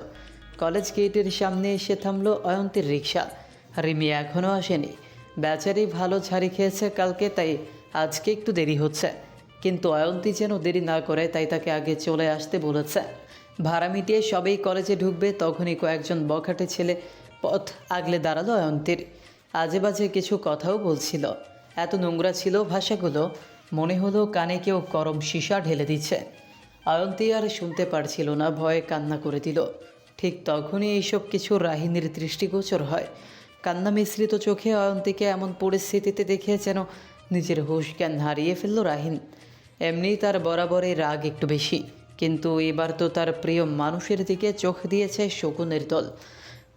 কলেজ গেটের সামনে এসে থামলো অয়ন্তীর রিক্সা। রিমি এখনও আসেনি। বেচারি ভালো ছাড়ি খেয়েছে কালকে, তাই আজকে একটু দেরি হচ্ছে। কিন্তু অয়ন্তী যেন দেরি না করে, তাই তাকে আগে চলে আসতে বলেছে। ভাড়া মিটিয়ে সবেই কলেজে ঢুকবে, তখনই কয়েকজন বখাটে ছেলে পথ আগলে দাঁড়ালো অয়ন্তীর। আজে বাজে কিছু কথাও বলছিল। এত নোংরা ছিল ভাষাগুলো, মনে হলো কানে কেউ গরম সীসা ঢেলে দিচ্ছে। অয়ন্তী আর শুনতে পারছিল না, ভয়ে কান্না করে দিল। ঠিক তখনই এইসব কিছু রাহিনীর দৃষ্টিগোচর হয়। কান্না মিশ্রিত চোখে অয়ন্তীকে এমন পরিস্থিতিতে দেখে যেন নিজের হুঁশ জ্ঞান হারিয়ে ফেলল রাহিন। এমনিই তার বরাবরই রাগ একটু বেশি, কিন্তু এবার তো তার প্রিয় মানুষের দিকে চোখ দিয়েছে শকুনের দল।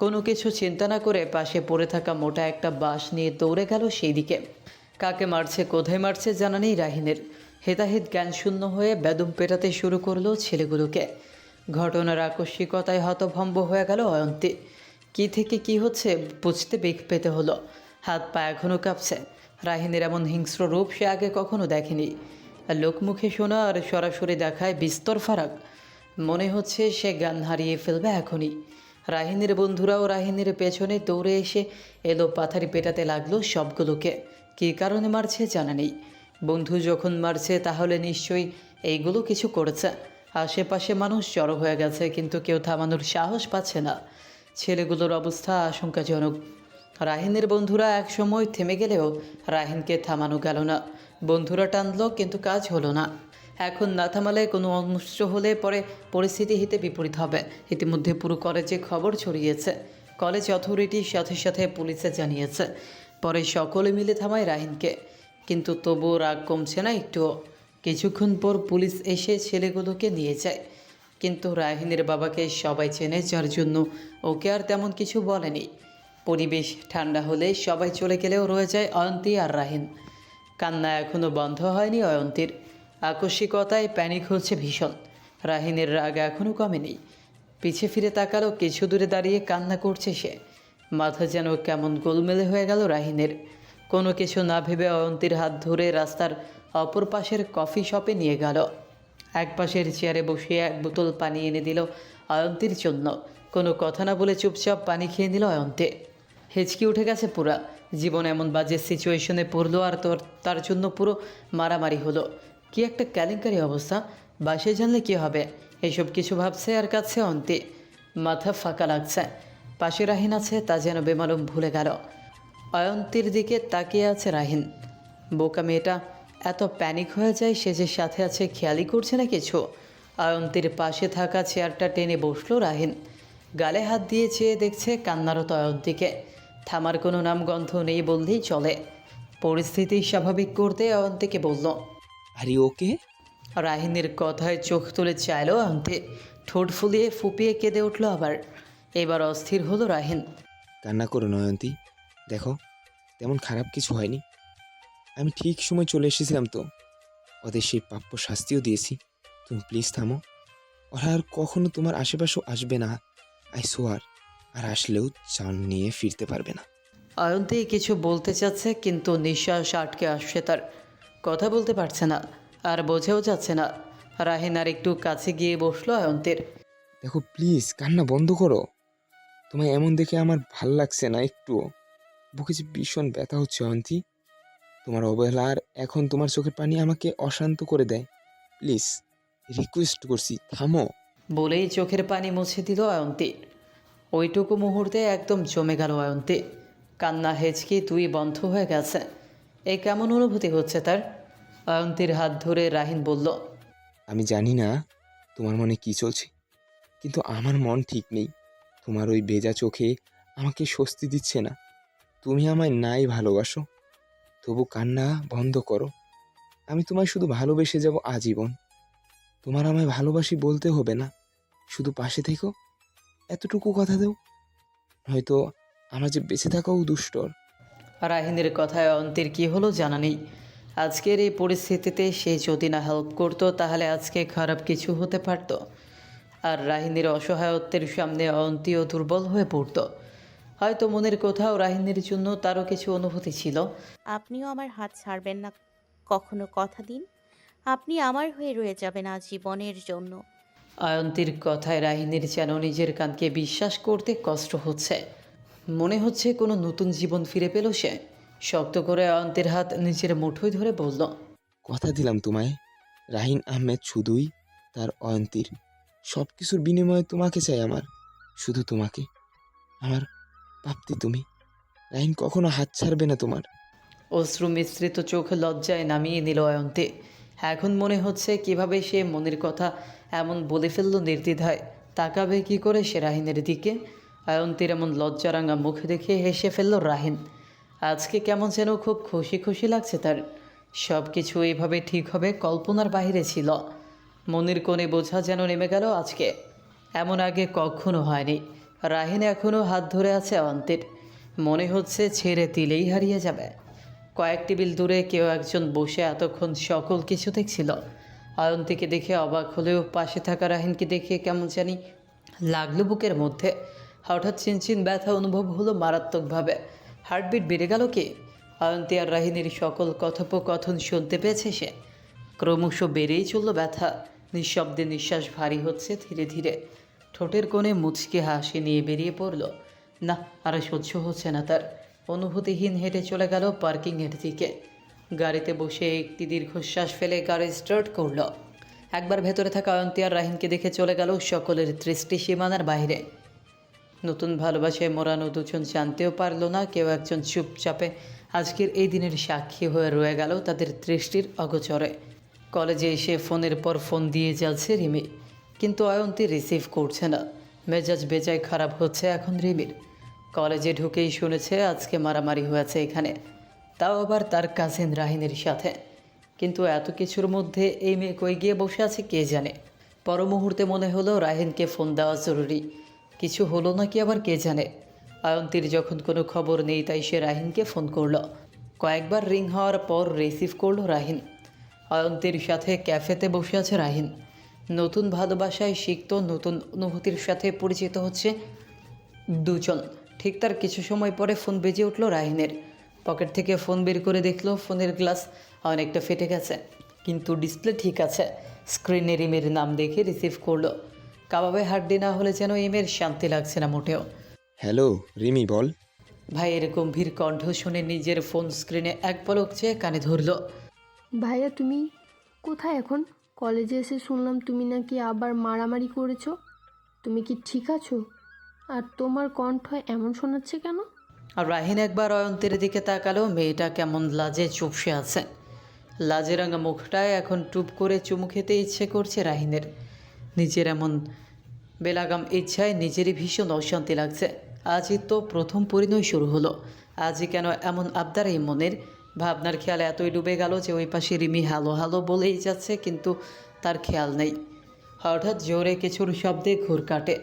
কোনো কিছু চিন্তা না করে পাশে পড়ে থাকা মোটা একটা বাঁশ নিয়ে দৌড়ে গেল সেই দিকে। কাকে মারছে কোথায় মারছে জানা নেই রাহিনের। হেতাহিত জ্ঞানশূন্য হয়ে বেদম পেটাতে শুরু করলো ছেলেগুলোকে। ঘটনার আকস্মিকতায় হতভম্ব হয়ে গেল অয়ন্তী। কি থেকে কি হচ্ছে বুঝতে বেগ পেতে হলো। হাত পা এখনও কাঁপছে। রাহিনের এমন হিংস্র রূপ সে আগে কখনো দেখেনি। লোকমুখে শোনা আর সরাসরি দেখায় বিস্তর ফারাক। মনে হচ্ছে সে জ্ঞান হারিয়ে ফেলবে এখনই। রাহিনীর বন্ধুরাও রাহিনীর পেছনে দৌড়ে এসে এলো পাথারি পেটাতে লাগলো সবগুলোকে। কী কারণে মারছে জানা নেই। বন্ধু যখন মারছে তাহলে নিশ্চয়ই এইগুলো কিছু করেছে। আশেপাশে মানুষ জড়ো হয়ে গেছে, কিন্তু কেউ থামানোর সাহস পাচ্ছে না। ছেলেগুলোর অবস্থা আশঙ্কাজনক। রাহিনের বন্ধুরা এক সময় থেমে গেলেও রাহিনকে থামানো গেল না। বন্ধুরা টানলো কিন্তু কাজ হলো না। এখন না থামালে কোনো অনিষ্ট হলে পরে পরিস্থিতি হিতে বিপরীত হবে। ইতিমধ্যে পুরো কলেজে খবর ছড়িয়েছে। কলেজ অথরিটির সাথে সাথে পুলিশে জানিয়েছে। পরে সকলে মিলে থামায় রাহিনকে, কিন্তু তবুও রাগ কমছে না একটুও। কিছুক্ষণ পর পুলিশ এসে ছেলেগুলোকে নিয়ে যায়, কিন্তু রাহিনের বাবাকে সবাই চেনে, যার জন্য ওকে আর তেমন কিছু বলেনি। পরিবেশ ঠান্ডা হলে সবাই চলে গেলেও রয়ে যায় অয়ন্তী আর রাহিন। কান্না এখনও বন্ধ হয়নি অয়ন্তীর। আকস্মিকতায় প্যানিক হচ্ছে ভীষণ। রাহিনের রাগ এখনও কমেনি। পিছে ফিরে তাকালো, কিছু দূরে দাঁড়িয়ে কান্না করছে সে। মাথা যেন কেমন গোলমেলে হয়ে গেল রাহিনের। কোনো কিছু না ভেবে অয়ন্তীর হাত ধরে রাস্তার অপর পাশের কফি শপে নিয়ে গেল। এক পাশের চেয়ারে বসিয়ে এক বোতল পানি এনে দিল অয়ন্তীর জন্য। কোনো কথা না বলে চুপচাপ পানি খেয়ে নিল অয়ন্তী। হেঁচকি উঠে গেছে পুরা। জীবন এমন বাজে সিচুয়েশনে পড়লো, আর তার জন্য পুরো মারামারি হলো। কি একটা কেলেঙ্কারি অবস্থা। বাসায় জানলে কী হবে, এইসব কিছু ভাবছে আর কাছে অন্তে। মাথা ফাঁকা লাগছে। পাশে রাহিন আছে তা যেন বেমালুম ভুলে গেল। অয়ন্তীর দিকে তাকিয়ে আছে রাহিন। বোকা মেয়েটা এত প্যানিক হয়ে যায়, সে যে সাথে আছে খেয়ালই করছে না কিছু। অয়ন্তীর পাশে থাকা চেয়ারটা টেনে বসলো রাহিন। গালে হাত দিয়ে চেয়ে দেখছে কান্নারত অয়ন্তীকে। থামার কোনো নামগন্ধ নেই বললেই চলে। পরিস্থিতি স্বাভাবিক করতে অয়ন্তীকে বলল, আরে ওকে, রাহিনীর কথায় চোখ তুলে চাইল অয়ন্তী। ঠোঁট ফুলিয়ে ফুপিয়ে কেঁদে উঠল আবার। এবার অস্থির হলো রাহিন। কান্না করো নয়ন্তী, দেখো তেমন খারাপ কিছু হয়নি। আমি ঠিক সময় চলে এসেছিলাম তো, ওদের সেই প্রাপ্য শাস্তিও দিয়েছি। তুমি প্লিজ থামো, ওরা আর কখনো তোমার আশেপাশেও আসবে না, আই সোয়ার। আর আসলেও চান নিয়ে ফিরতে পারবে না। অয়ন্তী কিছু বলতে চাচ্ছে, কিন্তু নিঃশ্বাস আটকে আসছে তার। কথা বলতে পারছে না, আর বোঝেও যাচ্ছে না। রাহিন আর একটু কাছে গিয়ে বসলো অয়ন্তীর। দেখো প্লিজ কান্না বন্ধ করো, তোমায় এমন দেখে আমার ভাল লাগছে না একটুও। বুকে যে ভীষণ ব্যথা হচ্ছে অয়ন্তী, তোমার অবহেলা আর এখন তোমার চোখের পানি আমাকে অশান্ত করে দেয়। প্লিজ রিকোয়েস্ট করছি, থামো। বলেই চোখের পানি মুছে দিল অয়ন্তী। ওইটুকু মুহূর্তে একদম জমে গেল অয়ন্তী। কান্না হেঁচকি তুই বন্ধ হয়ে গেছে। এই কেমন অনুভূতি হচ্ছে তার? অয়ন্তীর হাত ধরে রাহিন বলল, আমি জানি না তোমার মনে কি চলছে, কিন্তু আমার মন ঠিক নেই। তোমার ওই ভেজা চোখে আমাকে স্বস্তি দিচ্ছে না। তুমি আমায় নাই ভালোবাসো, তবু কান্না বন্ধ করো। আমি তোমায় শুধু ভালোবেসে যাব আজীবন। তোমার আমায় ভালোবাসি বলতে হবে না, শুধু পাশে থেকো, এতটুকু কথা দাও। হয়তো আমার যে বেঁচে থাকাও দুষ্টর। রাহিনের কথায় অয়ন্তীর কী হলো জানা নেই। আজকের এই পরিস্থিতিতে সে যদি না হেল্প করতো, তাহলে আজকে খারাপ কিছু হতে পারত। আর রাহিনীর অসহায়ত্বের সামনে অয়ন্তীও দুর্বল হয়ে পড়তো। হয়তো মনের কোথাও রাহিনীর জন্য তারও কিছু অনুভূতি ছিল। আপনিও আমার হাত ছাড়বেন না কখনো, কথা দিন। আপনি আমার হয়ে রয়ে যাবেন আজীবনের জন্য। অয়ন্তীর কথায় রাহিনীর যেন নিজের কানকে বিশ্বাস করতে কষ্ট হচ্ছে। মনে হচ্ছে কোনো নতুন জীবন ফিরে পেল সে। শক্ত করে অয়ন্তীর হাত নিজের মুঠোয় ধরে বলল, কথা দিলাম তোমায়, রাহিন আহমেদ শুধুই তার অয়ন্তীর। সব কিছুর বিনিময়ে তোমাকে চাই আমার, শুধু তোমাকে। আমার প্রাপ্তি তুমি, রাহিন কখনো হাত ছাড়বে না তোমার। অশ্রু মিশ্রিত চোখ লজ্জায় নামিয়ে নিল অয়ন্তী। এখন মনে হচ্ছে কিভাবে সে মনের কথা এমন বলে ফেলল নির্দ্বিধায়। তাকাবে কি করে সে রাহিনের দিকে? অয়ন্তীর এমন লজ্জারাঙা মুখ দেখে হেসে ফেলল রাহিন। আজকে কেমন যেন খুব খুশি খুশি লাগছে তার। সব কিছু এইভাবে ঠিক হবে কল্পনার বাইরে ছিল। মনের কোণে বোঝা যেন নেমে গেল আজকে। এমন আগে কখনো হয়নি। রাহিন এখনও হাত ধরে আছে অয়ন্তীর। মনে হচ্ছে ছেড়ে দিলেই হারিয়ে যাবে। কয়েক টেবিল দূরে কেউ একজন বসে এতক্ষণ সকল কিছু দেখছিল। অয়ন্তীকে দেখে অবাক হলেও পাশে থাকা রাহিনকে দেখে কেমন জানি লাগলো বুকের মধ্যে। হঠাৎ চিনচিন ব্যথা অনুভব হলো মারাত্মকভাবে। হার্টবিট বেড়ে গেল কি? অয়ন্তী আর রাহিনীর সকল কথোপকথন শুনতে পেয়েছে সে। ক্রমশ বেড়েই চলল ব্যথা। নিঃশব্দে নিঃশ্বাস ভারী হচ্ছে ধীরে ধীরে। ঠোঁটের কোণে মুচকি হাসি নিয়ে বেরিয়ে পড়ল। না, আর সহ্য হচ্ছে না তার। অনুভূতিহীন হেঁটে চলে গেল পার্কিংয়ের দিকে। গাড়িতে বসে একটি দীর্ঘশ্বাস ফেলে গাড়ি স্টার্ট করল। একবার ভেতরে থাকা অয়ন্তী আর রাহিনকে দেখে চলে গেল সকলের দৃষ্টি সীমানার বাইরে। নতুন ভালোবাসায় মোড়ানো দুজন জানতেও পারল না কেউ একজন চুপচাপে আজকের এই দিনের সাক্ষী হয়ে রয়ে গেল তাদের দৃষ্টির অগোচরে। কলেজে এসে ফোনের পর ফোন দিয়ে যাচ্ছে রিমি, কিন্তু অয়ন্তী রিসিভ করছে না। মেজাজ বেজায় খারাপ হচ্ছে এখন রিমির। কলেজে ঢুকেই শুনেছে আজকে মারামারি হয়েছে এখানে, তাও আবার তার কাজিন রাহিনের সাথে। কিন্তু এত কিছুর মধ্যে এই মেয়ে কই গিয়ে বসে আছে কে জানে। পর মুহূর্তে মনে হলো রাহিনকে ফোন দেওয়া জরুরি। কিছু হলো নাকি আবার কে জানে। অয়ন্তীর যখন কোনো খবর নেই, তাই সে রাহিনকে ফোন করলো। কয়েকবার রিং হওয়ার পর রিসিভ করলো রাহিন। অয়ন্তীর সাথে ক্যাফেতে বসে আছে রাহিন। নতুন ভালোবাসায় শিখত, নতুন অনুভূতির সাথে পরিচিত হচ্ছে দুজন। ঠিক তার কিছু সময় পরে ফোন বেজে উঠল রাহিনের। পকেট থেকে ফোন বের করে দেখলো ফোনের গ্লাস অনেকটা ফেটে গেছে, কিন্তু ডিসপ্লে ঠিক আছে। স্ক্রিনে রিমের নাম দেখে রিসিভ করলো। কাবাবে হাড্ডি না হলে যেন ইমের শান্তি লাগছে না মোটেও। হ্যালো রিমি, বল। ভাইয়ের গম্ভীর কণ্ঠ শুনে নিজের ফোন স্ক্রিনে এক পলক চেয়ে কানে ধরল। ভাইয়া তুমি কোথায় এখন? কলেজে এসে শুনলাম তুমি নাকি আবার মারামারি করেছো। তুমি কি ঠিক আছো? আর তোমার কণ্ঠ এমন শোনাচ্ছে কেন? আর রাহিন একবার অয়ন্তের দিকে তাকালো। মেয়েটা কেমন লাজে চুপসে আছে। লাজে রাঙা মুখটায় এখন টুপ করে চুমু খেতে ইচ্ছে করছে রাহিনের। নিজের এমন বেলাগাম ইচ্ছায় নিজেরই ভীষণ অশান্তি লাগছে। আজই তো প্রথম পরিণয় শুরু হলো, আজই কেন এমন আবদার এই মনের? ভাবনার খেয়াল এতই ডুবে গেল যে ওই পাশে রিমি হ্যালো হ্যালো বলেই যাচ্ছে, কিন্তু তার খেয়াল নেই। হঠাৎ জোরে কিছুর শব্দে ঘুর কাটে।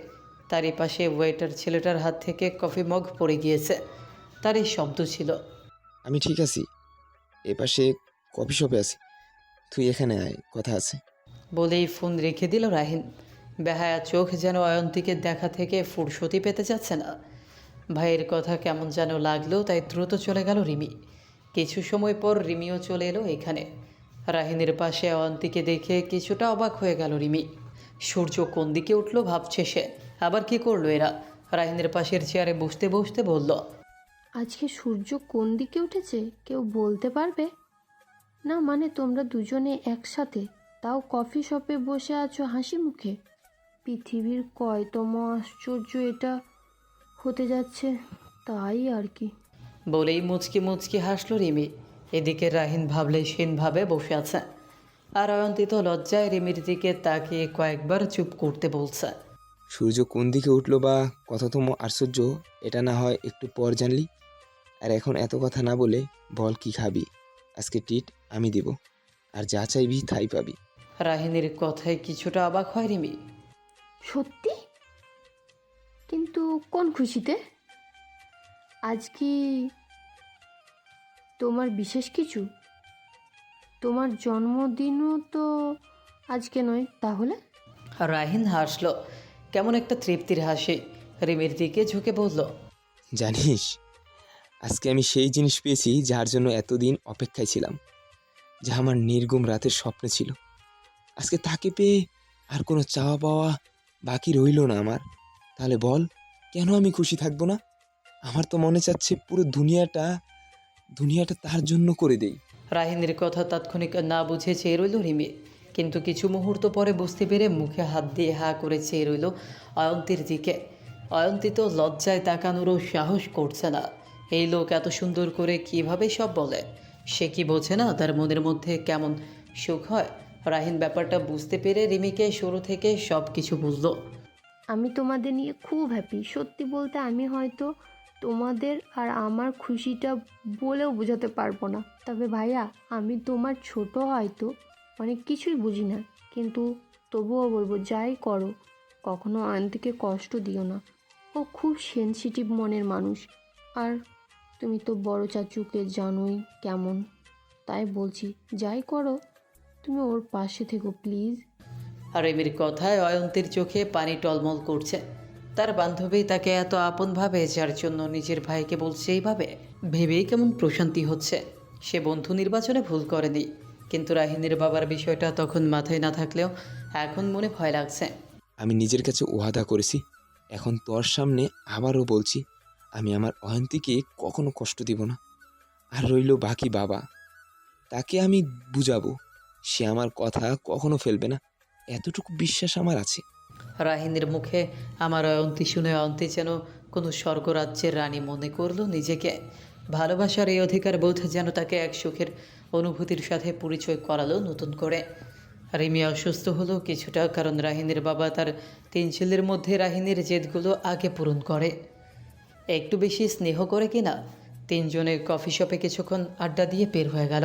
তারই পাশে ওয়েটার ছেলেটার হাত থেকে কফি মগ পড়ে গিয়েছে। তার এই শব্দ ছিল। আমি ঠিক আছি, এপাশে কফি শপে আছি, তুই এখানে আয়, কথা আছে। বলেই ফোন রেখে দিল রাহিন। বেহায়া চোখ যেন অয়ন্তীকে দেখা থেকে ফুরসতি পেতে যাচ্ছে না। ভাইয়ের কথা কেমন যেন লাগলো, তাই দ্রুত চলে গেল রিমি। কিছু সময় পর রিমিও চলে এলো এখানে। রাহিনের পাশে অয়ন্তীকে দেখে কিছুটা অবাক হয়ে গেল রিমি। সূর্য কোন দিকে উঠলো ভাবছে সে। আবার কি করলো এরা? রাহিনের পাশের চেয়ারে বসতে বসতে বলল, আজকে সূর্য কোন দিকে উঠেছে কেউ বলতে পারবে? না মানে তোমরা দুজনে একসাথে, তাও কফি শপে বসে আছো হাসি মুখে। পৃথিবীর কয়তম আশ্চর্য এটা হতে যাচ্ছে, তাই আর কি। বলেই মুচকি মুচকি হাসলো রিমি। এদিকে রাহিন ভাবলে ভাবে বসে আছে, আর অয়ন্তী তো লজ্জায় রিমির দিকে তাকিয়ে কয়েকবার চুপ করতে বলছে। সূর্য কোন দিকে উঠলো বা কততম আশ্চর্য, এটা না হয় একটু পর জানলি। আর এখন এত কথা না বলে বল, কি খাবি? আজকে ট্রিট আমি দেব, আর যা চাইবি তাই পাবি। রাহিনের কথায় কিছুটা অবাক হয় রিমি। সত্যি? কিন্তু কোন খুশিতে? আজ কি তোমার বিশেষ কিছু? তোমার জন্মদিনও তো আজকে নয় তাহলে? রাহিন হাসলো, কেমন একটা তৃপ্তির হাসি। রিমির দিকে ঝুঁকে বলল, জানিস, আজকে আমি সেই জিনিস পেয়েছি যার জন্য এতদিন অপেক্ষায় ছিলাম, যা আমার নির্ঘুম রাতের স্বপ্ন ছিল। আজকে তাকে পেয়ে আর কোনো চাওয়া পাওয়া বাকি রইল না আমার। তাহলে বল, কেন আমি খুশি থাকবো না? আমার তো মনে চাচ্ছে পুরো দুনিয়াটা দুনিয়াটা তার জন্য করে দেই। রাহিনের কথা তাৎক্ষণিক না বুঝে চেয়ে রইল রিমি, কিন্তু কিছু মুহূর্ত পরে বুঝতে পেরে মুখে হাত দিয়ে হা করে চেয়ে রইল অয়ন্তীর দিকে। অয়ন্তী তো লজ্জায় তাকানোরও সাহস করছে না। এই লোক এত সুন্দর করে কিভাবে সব বলে? সে কি বোঝে না তার মনের মধ্যে কেমন সুখ হয়? রাহিন ব্যাপারটা বুঝতে পেরে রিমিকে শুরু থেকে সব কিছু বুঝলো। আমি তোমাদের নিয়ে খুব হ্যাপি। সত্যি বলতে আমি হয়তো তোমাদের আর আমার খুশিটা বলেও বোঝাতে পারবো না। তবে ভাইয়া, আমি তোমার ছোট হয়তো অনেক কিছুই বুঝি না, কিন্তু তবুও বলবো যাই করো কখনো অয়ন্তীকে কষ্ট দিও না। ও খুব সেনসিটিভ মনের মানুষ, আর তুমি তো বড় চাচুকে জানোই কেমন। তাই বলছি, যাই করো তুমি ওর পাশে থেকো প্লিজ। আর রিমির কথায় অয়ন্তীর চোখে পানি টলমল করছে। তার বান্ধবী তাকে এত আপন ভাবে, যার জন্য নিজের ভাইকে বলছে এইভাবে। ভেবেই কেমন প্রশান্তি হচ্ছে। সে বন্ধু নির্বাচনে ভুল করেনি, কিন্তু রাহিনীর বাবার বিষয়টা তখন মাথায় না থাকলেও এখন মনে ভয় লাগছে। আমি নিজের কাছে ওয়াদা করেছি, এখন তোর সামনে আবারও বলছি, আমি আমার অয়ন্তীকে কখনো কষ্ট দিব না। আর রইল বাকি বাবা, তাকে আমি বুঝাবো, সে আমার কথা কখনো ফেলবে না, এতটুকু বিশ্বাস আমার আছে। রাহিনীর মুখে আমার অয়ন্তী শুনে অয়ন্তী যেন কোনো স্বর্গরাজ্যের রানী মনে করলো নিজেকে। ভালোবাসার এই অধিকার বোধ যেন তাকে এক সুখের অনুভূতির সাথে পরিচয় করালো নতুন করে। রিমি অসুস্থ হলো কিছুটা, কারণ রাহিনীর বাবা তার 3 ছেলের মধ্যে রাহিনীর জেদগুলো আগে পূরণ করে। একটু বেশি স্নেহ করে কিনা। 3 জনে কফি শপে কিছুক্ষণ আড্ডা দিয়ে বের হয়ে গেল।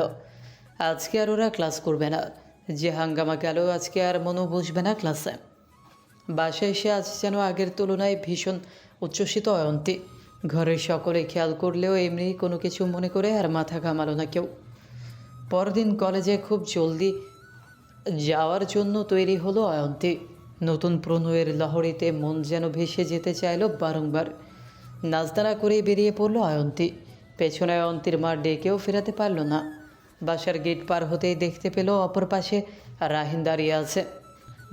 আজকে আর ওরা ক্লাস করবে না। যে হাঙ্গামা গেল, আজকে আর মনও বসবে না ক্লাসে। বাসায় এসে আজ যেন আগের তুলনায় ভীষণ উচ্ছ্বসিত অয়ন্তী। ঘরের সকলে খেয়াল করলেও এমনি কোনো কিছু মনে করে আর মাথা ঘামালো না কেউ। পরদিন কলেজে খুব জলদি যাওয়ার জন্য তৈরি হলো অয়ন্তী। নতুন প্রণয়ের লহরীতে মন যেন ভেসে যেতে চাইল বারংবার। নাচদানা করেই বেরিয়ে পড়ল অয়ন্তী। পেছনে অয়ন্তীর মা ডেকেও ফেরাতে পারল না। বাসার গেট পার হতেই দেখতে পেল অপর পাশে রাহিন দাঁড়িয়ে আছে।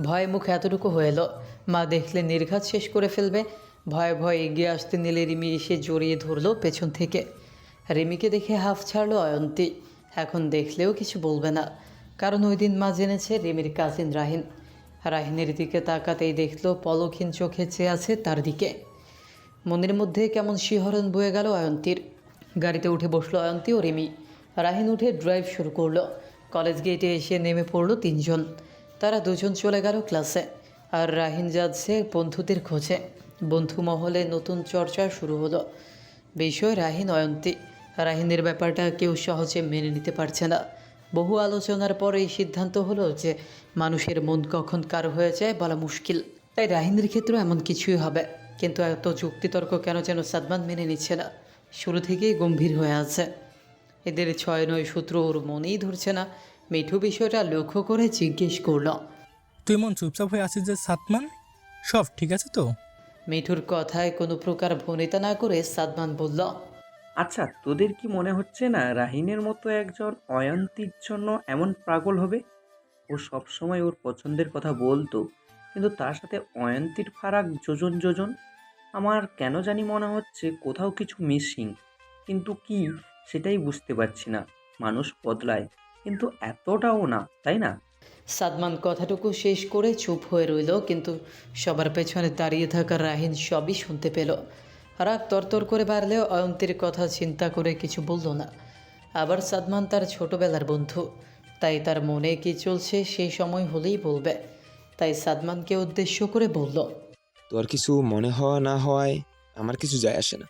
ভয়ে মুখ এতটুকু হয়ে এলো, মা দেখলে নির্ঘাত শেষ করে ফেলবে। ভয়ে ভয়ে এগিয়ে আসতে নিলে রিমি এসে জড়িয়ে ধরলো পেছন থেকে। রিমিকে দেখে হাফ ছাড়লো অয়ন্তী। এখন দেখলেও কিছু বলবে না, কারণ ওই দিন মা জেনেছে রিমির কাজিন রাহিন। রাহিনের দিকে তাকাতেই দেখলো পলকহীন চোখে চেয়ে আছে তার দিকে। মনের মধ্যে কেমন শিহরণ বয়ে গেল অয়ন্তীর। গাড়িতে উঠে বসলো অয়ন্তী ও রিমি। রাহিন উঠে ড্রাইভ শুরু করলো। কলেজ গেটে এসে নেমে পড়লো 3 জন। তারা 2 জন চলে গেল ক্লাসে, আর রাহিন যাচ্ছে বন্ধুদের খোঁজে। বন্ধু মহলে নতুন চর্চা শুরু হলো। বিষয় রাহিন অয়ন্তী। রাহিনের ব্যাপারটা কেউ সহজে মেনে নিতে পারছে না। বহু আলোচনার পর এই সিদ্ধান্ত হলো যে মানুষের মন কখন কারো হয়ে যায় বলা মুশকিল। তাই রাহিনের ক্ষেত্রেও এমন কিছুই হবে। কিন্তু এত যুক্তিতর্ক কেন যেন সাদমান মেনে নিচ্ছে না। শুরু থেকেই গম্ভীর হয়ে আছে। এদের 6-9 সূত্র ওর মনেই ধরছে না। মিঠু বিষয়টা লক্ষ্য করে জিজ্ঞেস করল। তুই এমন চুপচাপ হয়ে আছিস যে সাতমান, সব ঠিক আছে তো? মিঠুর কথায় কোনো প্রকার ভনিতা না করে সাদমান বলল, আচ্ছা, তোদের কি মনে হচ্ছে না রাহিনের মতো একজন অয়ন্তীর জন্য এমন পাগল হবে? ও সবসময় ওর পছন্দের কথা বলতো, কিন্তু তার সাথে অয়ন্তীর ফারাক যোজন যোজন। আমার কেন জানি মনে হচ্ছে কোথাও কিছু মিসিং, কিন্তু কি সেটাই বুঝতে পারছি না। মানুষ বদলায়, কিন্তু এতটাও না, তাই না? সাদমান কথাটুকু শেষ করে চুপ হয়ে রইল। কিন্তু সবার পেছনে দাঁড়িয়ে থাকা রাহিন সবই শুনতে পেল। রাগ তরতর করে বাড়লেও অয়ন্তীর কথা চিন্তা করে কিছু বলল না। আবার সাদমান তার ছোটবেলার বন্ধু, তাই তার মনে কি চলছে সেই সময় হলেই বলবে। তাই সাদমানকে উদ্দেশ্য করে বলল, তোর কিছু মনে হওয়া না হওয়ায় আমার কিছু যায় আসে না।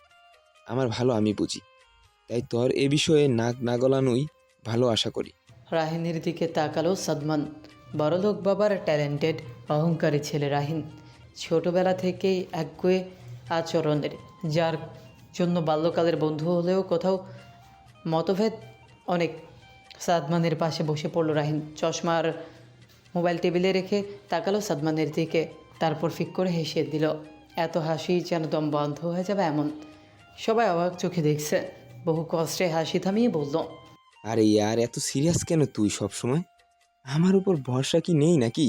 আমার ভালো আমি বুঝি, তাই তোর এ বিষয়ে নাক না গলানোই ভালো আশা করি। রাহিনের দিকে তাকালো সাদমান। বড়লোক বাবার ট্যালেন্টেড অহংকারী ছেলে রাহিন। ছোটবেলা থেকেই একগুঁয়ে আচরণের, যার জন্য বাল্যকালের বন্ধু হলেও কোথাও মতভেদ অনেক। সাদমানের পাশে বসে পড়ল রাহিন। চশমা আর মোবাইল টেবিলে রেখে তাকালো সাদমানের দিকে, তারপর ফিক করে হেসে দিল। এত হাসি যেন দম বন্ধ হয়ে যাবে এমন। সবাই অবাক চোখে দেখছে। বহু কষ্টে হাসি থামিয়ে বলল, আরে ইয়ার, এত সিরিয়াস কেন তুই সব সময়? আমার উপর ভরসা কি নেই নাকি?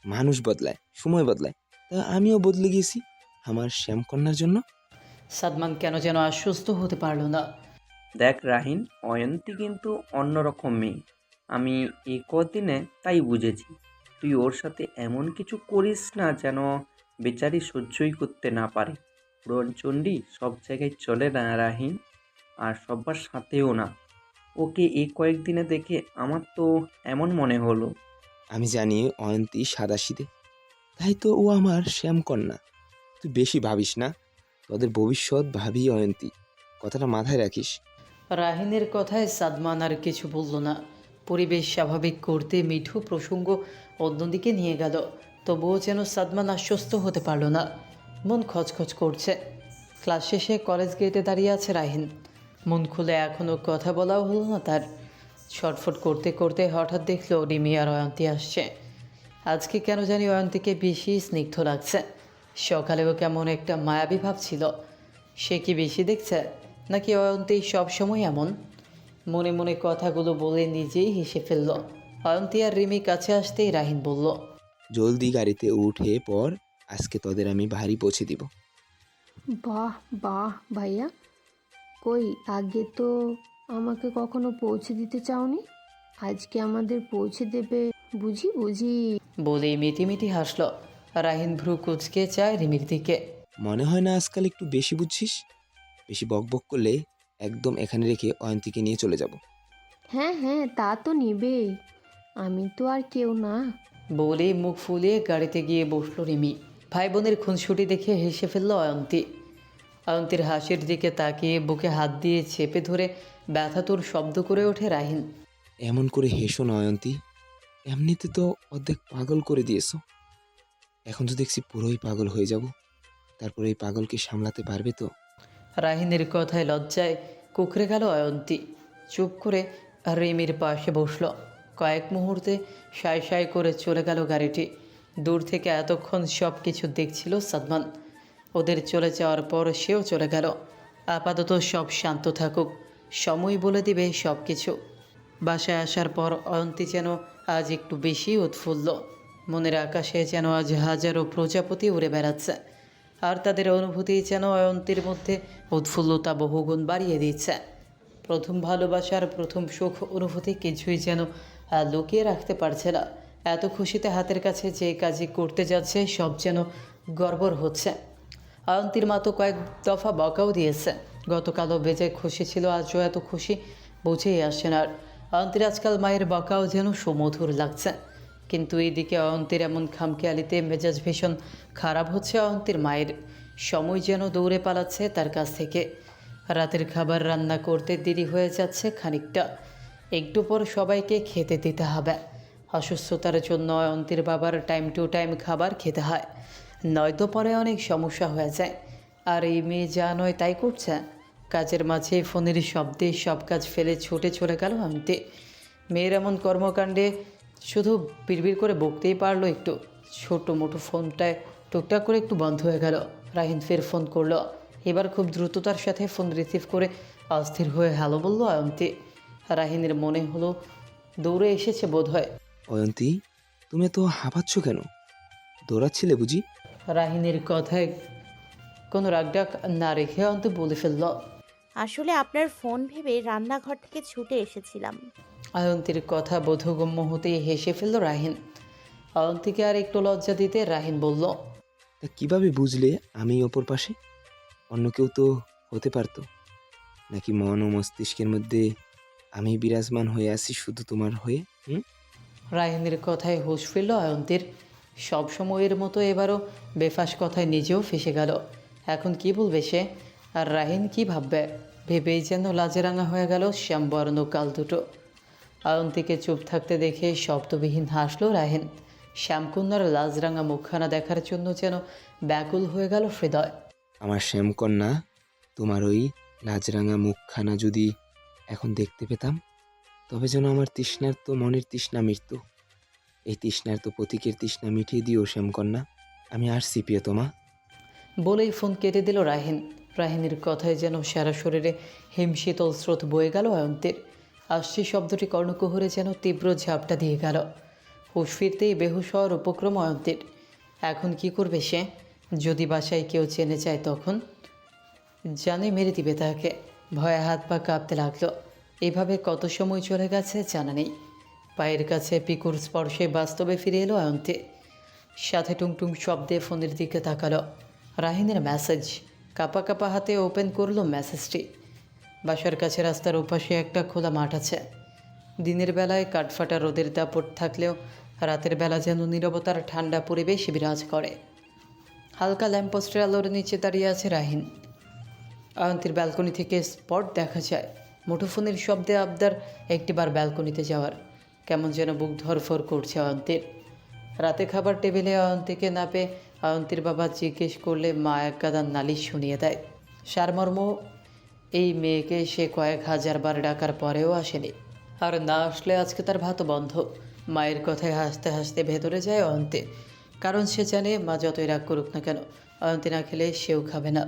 মানুষ বদলায়, সময় বদলায়, তা আমিও বদলে গেছি আমার শ্যামকন্যার জন্য। সাদমান কেন যেন আশ্বস্ত হতে পারল না। দেখ রাহিন, অয়ন্তী কিন্তু অন্যরকম মেয়ে। আমি এই কদিনে তাই বুঝেছি। তুই ওর সাথে এমন কিছু করিস না যেন বেচারি সহ্যই করতে না পারে। চণ্ডী সব জায়গায় চলে না রাহিন, আর সবার সাথেও না। ওকে এই কয়েকদিনে দেখে আমার তো এমন মনে হলো। আমি জানি অয়ন্তী সাদাসিধে, তাই তো ও আমার শ্যামকন্যা। তুই বেশি ভাবিস না, তোদের ভবিষ্যৎ ভাবি অয়ন্তী, কথাটা মাথায় রাখিস। রাহিনের কথায় সাদমান আর কিছু বলল না। পরিবেশ স্বাভাবিক করতে মিঠু প্রসঙ্গ অন্যদিকে নিয়ে গেল। তবুও যেন সাদমান আশ্বস্ত হতে পারল না। মন খচখচ করছে। ক্লাস শেষে কলেজ গেটে দাঁড়িয়ে আছে রাহিন। মন খুলে এখনও কথা বলাও হলো না তার। ছটফট করতে করতে হঠাৎ দেখলো রিমি আর অয়ন্তী আসছে। আজকে কেন জানি অয়ন্তীকে বেশি স্নিগ্ধ লাগছে। সকালেও কেমন একটা মায়াবী ভাব ছিল। সে কি বেশি দেখছে, নাকি অয়ন্তী সবসময় এমন? মনে মনে কথাগুলো বলে নিজেই হেসে ফেলল। অয়ন্তী আর রিমি কাছে আসতেই রাহিন বলল, জলদি গাড়িতে উঠে পর, আজকে তোদের আমি বাড়ি পৌঁছে দিব। বাহ বাহ ভাইয়া, কই আগে তো আমাকে কখনো পৌঁছে দিতে চাওনি, আজকে আমাদের পৌঁছে দেবে বুঝি বুঝি। বলেই মিটিমিটি হাসল। রাহিন ভ্রু কুচকে চায় রিমির দিকে। মনে হয় না আজকাল একটু বেশি বুঝছিস? বেশি বকবক করলে একদম এখানে রেখে অয়ন্তীকে নিয়ে চলে যাব। হ্যাঁ হ্যাঁ, তা তো নেবেই, আমি তো আর কেউ না। বলেই মুখ ফুলিয়ে গাড়িতে গিয়ে বসলো রিমি। ভাই বোনের খুনসুটি দেখে হেসে ফেলল অয়ন্তী। অয়ন্তীর হাসির দিকে তাকিয়ে বুকে হাত দিয়ে চেপে ধরে ব্যথাতুর শব্দ করে ওঠে রাহিন। এমন করে হেসো না অয়ন্তী, এমনিতে তো অর্ধেক পাগল করে দিয়েছো, এখন তো দেখছি পুরোই পাগল হয়ে যাব। তারপরে এই পাগলকে সামলাতে পারবে তো? রাহিনের কথায় লজ্জায় কুকড়ে গেল অয়ন্তী। চুপ করে রিমির পাশে বসল। কয়েক মুহূর্তে সায় সায় করে চলে গেল গাড়িটি। দূর থেকে এতক্ষণ সব কিছু দেখছিল সাদমান। ওদের চলে যাওয়ার পর সেও চলে গেল। আপাতত সব শান্ত থাকুক, সময় বলে দিবে সব কিছু। বাসায় আসার পর অয়ন্তী যেন আজ একটু বেশি উৎফুল্ল। মনের আকাশে যেন আজ হাজারো প্রজাপতি উড়ে বেড়াচ্ছে। আর তাদের অনুভূতি যেন অয়ন্তীর মধ্যে উৎফুল্লতা বহুগুণ বাড়িয়ে দিচ্ছে। প্রথম ভালোবাসার প্রথম সুখ অনুভূতি কিছুই যেন লুকিয়ে রাখতে পারছে না। এত খুশিতে হাতের কাছে যে কাজই করতে যাচ্ছে সব যেন গড়বড় হচ্ছে। অয়ন্তীর মা তো কয়েক দফা বকাও দিয়েছে। গতকালও বেজে খুশি ছিল, আজও এত খুশি বুঝেই আসছে না। আর অয়ন্তীর আজকাল মায়ের বকাও যেন সুমধুর লাগছে। কিন্তু এইদিকে অয়ন্তীর এমন খামখেয়ালিতে মেজাজ ভীষণ খারাপ হচ্ছে অয়ন্তীর মায়ের। সময় যেন দৌড়ে পালাচ্ছে তার কাছ থেকে। রাতের খাবার রান্না করতে দেরি হয়ে যাচ্ছে খানিকটা। একটু পর সবাইকে খেতে দিতে হবে। অসুস্থতার জন্য অয়ন্তীর বাবার টাইম টু টাইম খাবার খেতে হয়, নয়তো পরে অনেক সমস্যা হয়ে যায়। আর এই মেয়ে যা নয় তাই করছে। কাজের মাঝে ফোনের শব্দে সব কাজ ফেলে ছুটে চলে গেল অয়ন্তী। মেয়ের এমন কর্মকাণ্ডে শুধু বিড়বিড় করে বকতেই পারলো একটু। ছোটো মোটো ফোনটায় টুকটাক করে একটু বন্ধ হয়ে গেল। রাহিন ফের ফোন করলো। এবার খুব দ্রুততার সাথে ফোন রিসিভ করে অস্থির হয়ে হ্যালো বলল অয়ন্তী। রাহিনের মনে হলো দৌড়ে এসেছে বোধহয়। অয়ন্তী, তুমি তো হাঁপাচ্ছ কেন? দৌড়াচ্ছিলে বুঝি? রাহিনের কথায় কোনো রাগডাক না রেখে অন্ত বলে ফেলল। আসলে আপনার ফোন ভেবে রান্নাঘর থেকে ছুটে এসেছিলাম। অয়ন্তীর কথা বোধগম্য হতেই হেসে ফেলল রাহিন। অয়ন্তীকে আর একটু লজ্জা দিতে রাহিন বলল, তা কিভাবে বুঝলে আমি অপর পাশে? অন্য কেউ তো হতে পারতো। নাকি মন ও মস্তিষ্কের মধ্যে আমি বিরাজমান হয়ে আছি শুধু তোমার হয়ে? রাহিনের কথায় হুঁশ ফিরল অয়ন্তীর। সবসময়ের মতো এবারও বেফাস কথায় নিজেও ফেসে গেল। এখন কি বলবে সে, আর রাহিন কি ভাববে, ভেবেই যেন লাজেরাঙা হয়ে গেল শ্যামবর্ণ কাল দুটো। অয়ন্তীকে চুপ থাকতে দেখে শব্দবিহীন হাসল রাহিন। শ্যামকন্যার লাজরাঙা মুখখানা দেখার জন্য যেন ব্যাকুল হয়ে গেল হৃদয়। আমার শ্যামকন্যা, তোমার ওই লাজরাঙা মুখখানা যদি এখন দেখতে পেতাম, তবে যেন আমার তৃষ্ণার্ত মনের তৃষ্ণা মৃত্যু। এই তৃষ্ণার্ত প্রতীকের তৃষ্ণা মিটিয়ে দিও শ্যামকন্যা। আমি আসছি প্রিয়তমা। বলেই ফোন কেটে দিল রাহিন। রাহিনের কথায় যেন সারা শরীরে হিমশীতল স্রোত বয়ে গেল অয়ন্তীর। আসছি শব্দটি কর্ণকুহরে যেন তীব্র ঝাপটা দিয়ে গেল। হুঁশ ফিরতেই বেহুশ হওয়ার উপক্রম অয়ন্তীর। এখন কি করবে সে? যদি বাসায় কেউ চেনে যায় তখন জানে মেরে দিবে তাকে। ভয়ে হাত পা কাঁপতে লাগলো। এভাবে কত সময় চলে গেছে জানা নেই। পায়ের কাছে পিকুর স্পর্শে বাস্তবে ফিরে এলো অয়ন্তী। সাথে টুংটুং শব্দে ফোনের দিকে তাকালো। রাহিনের মেসেজ। কাপা কাপা হাতে ওপেন করলো মেসেজটি। বাসার কাছে রাস্তার ওপাশে একটা খোলা মাঠ আছে। দিনের বেলায় কাঠফাটা রোদের দাপট থাকলেও রাতের বেলা যেন নীরবতার ঠান্ডা পরিবেশ বিরাজ করে। হালকা ল্যাম্পপোস্টের আলোর নিচে দাঁড়িয়ে আছে রাহিন। অয়ন্তীর ব্যালকনি থেকে স্পট দেখা যায়। মুঠোফোনের শব্দে আবদার একটিবার ব্যালকনিতে যাওয়ার। কেমন যেন বুক ধরফর করছে অয়ন্তীর। রাতে খাবার টেবিলে অয়ন্তীকে না পেয়ে অয়ন্তীর বাবা জিজ্ঞেস করলে মা এক গাদা নালিশ শুনিয়ে দেয়। সারমর্ম, এই মেয়েকে সে কয়েক হাজার বার ডাকার পরেও আসেনি, আর না আসলে আজকে তার ভাত বন্ধ। মায়ের কথায় হাসতে হাসতে ভেতরে যায় অয়ন্তী। কারণ সে জানে মা যতই রাগ করুক না কেন, অয়ন্তী না খেলে সেও খাবে না,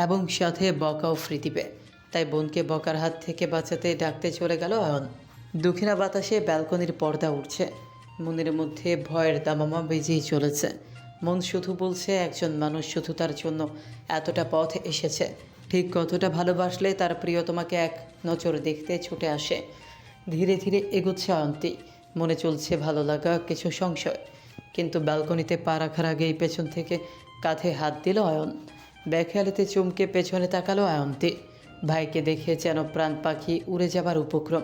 এবং সাথে বকাও ফ্রি দিবে। তাই বোনকে বকার হাত থেকে বাঁচাতে ডাকতে চলে গেল অয়ন। দক্ষিণা বাতাসে ব্যালকনির পর্দা উঠছে। মনের মধ্যে ভয়ের দামামা বেজেই চলেছে। মন শুধু বলছে একজন মানুষ শুধু তার জন্য এতটা পথ এসেছে, ঠিক কতটা ভালোবাসলে তার প্রিয়তমাকে এক নজর দেখতে ছুটে আসে। ধীরে ধীরে এগোচ্ছে অয়ন্তী। মনে চলছে ভালো লাগা, কিছু সংশয়। কিন্তু ব্যালকনিতে পা রাখার আগেই পেছন থেকে কাঁধে হাত দিল অয়ন। ব্যাখেয়ালিতে চমকে পেছনে তাকালো অয়ন্তী। ভাইকে দেখে যেন প্রাণ পাখি উড়ে যাবার উপক্রম।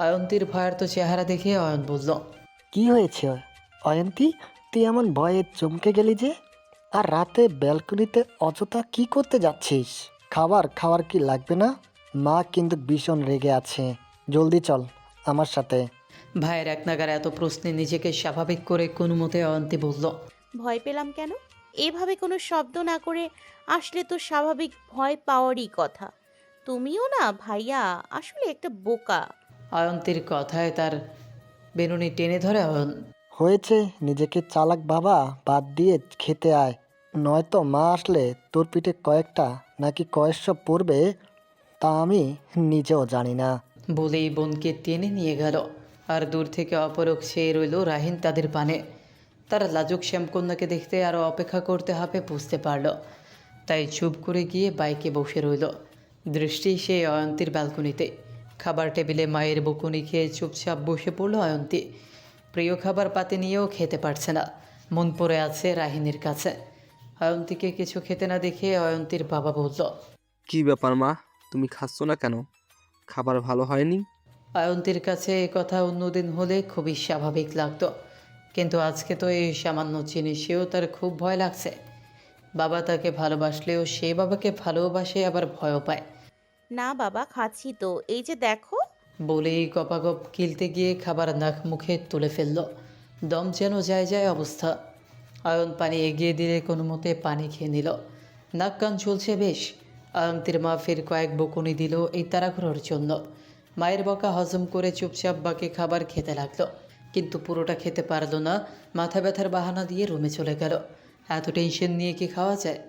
অয়ন্তীর ভয়ার্ত চেহারা দেখে অয়ন বলল, কি হয়েছে অয়ন্তী? তুই এমন ভয়ে চমকে গেলি যে? আর রাতে ব্যালকনিতে অযথা কি করতে যাচ্ছিস? খাবার কি লাগবে না? মা কিন্তু ভীষণ রেগে আছে। জলদি চল আমার সাথে। ভাইয়ের এক নাগার এত প্রশ্নে নিজেকে স্বাভাবিক করে কোনো মতে অয়ন্তী বলল, ভয় পেলাম কেন? এভাবে কোনো শব্দ না করে আসলে তো স্বাভাবিক ভয় পাওয়ারই কথা। তুমিও না ভাইয়া, আসলে একটা বোকা। অয়ন্তীর কথায় তার বেনুনি টেনে ধরে অয়ন। হয়েছে, নিজেকে চালাক বাবা বাদ দিয়ে খেতে আয়, নয়তো মা আসলে তোর পিঠে কয়েকটা নাকি কয়েকশো পড়বে তা আমি নিজেও জানি না। বলেই বোনকে টেনে নিয়ে গেল। আর দূর থেকে অপরক চেয়ে রইল রাহিন তাদের পানে। তার লাজুক শ্যামকন্যাকে দেখতে আরও অপেক্ষা করতে হবে বুঝতে পারল। তাই চুপ করে গিয়ে বাইকে বসে রইল। দৃষ্টি সে অয়ন্তীর ব্যালকনিতে। খাবার টেবিলে মায়ের বকুনি খেয়ে চুপচাপ বসে পড়ল অয়ন্তী। প্রিয় খাবার পাতে নিয়েও খেতে পারছে না, মন পড়ে আছে রাহিনের কাছে। অয়ন্তীকে কিছু খেতে না দেখে অয়ন্তীর বাবা বলল, কি ব্যাপার মা, তুমি খাচ্ছ না কেন? খাবার ভালো হয়নি? অয়ন্তীর কাছে এ কথা অন্যদিন হলে খুবই স্বাভাবিক লাগতো, কিন্তু আজকে তো এই সামান্য জিনিসেও তার খুব ভয় লাগছে। বাবা তাকে ভালোবাসলেও সে বাবাকে ভালোবাসে আবার ভয়ও পায়। না বাবা, খাচ্ছি তো, এই যে দেখো। বলেই গপাগপ গিলতে গিয়ে খাবার নাক মুখে তুলে ফেলল। দম যেন যায় যায় অবস্থা। অয়ন পানি এগিয়ে দিলে কোনো মতে পানি খেয়ে নিল। নাক কান চলছে বেশ। অয়ন্তীর মা ফের কয়েক বকুনি দিল এই তাড়াহুড়োর জন্য। মায়ের বকা হজম করে চুপচাপ বাকি খাবার খেতে লাগলো, কিন্তু পুরোটা খেতে পারলো না। মাথা ব্যথার বাহানা দিয়ে রুমে চলে গেল। এত টেনশন নিয়ে কি খাওয়া যায়?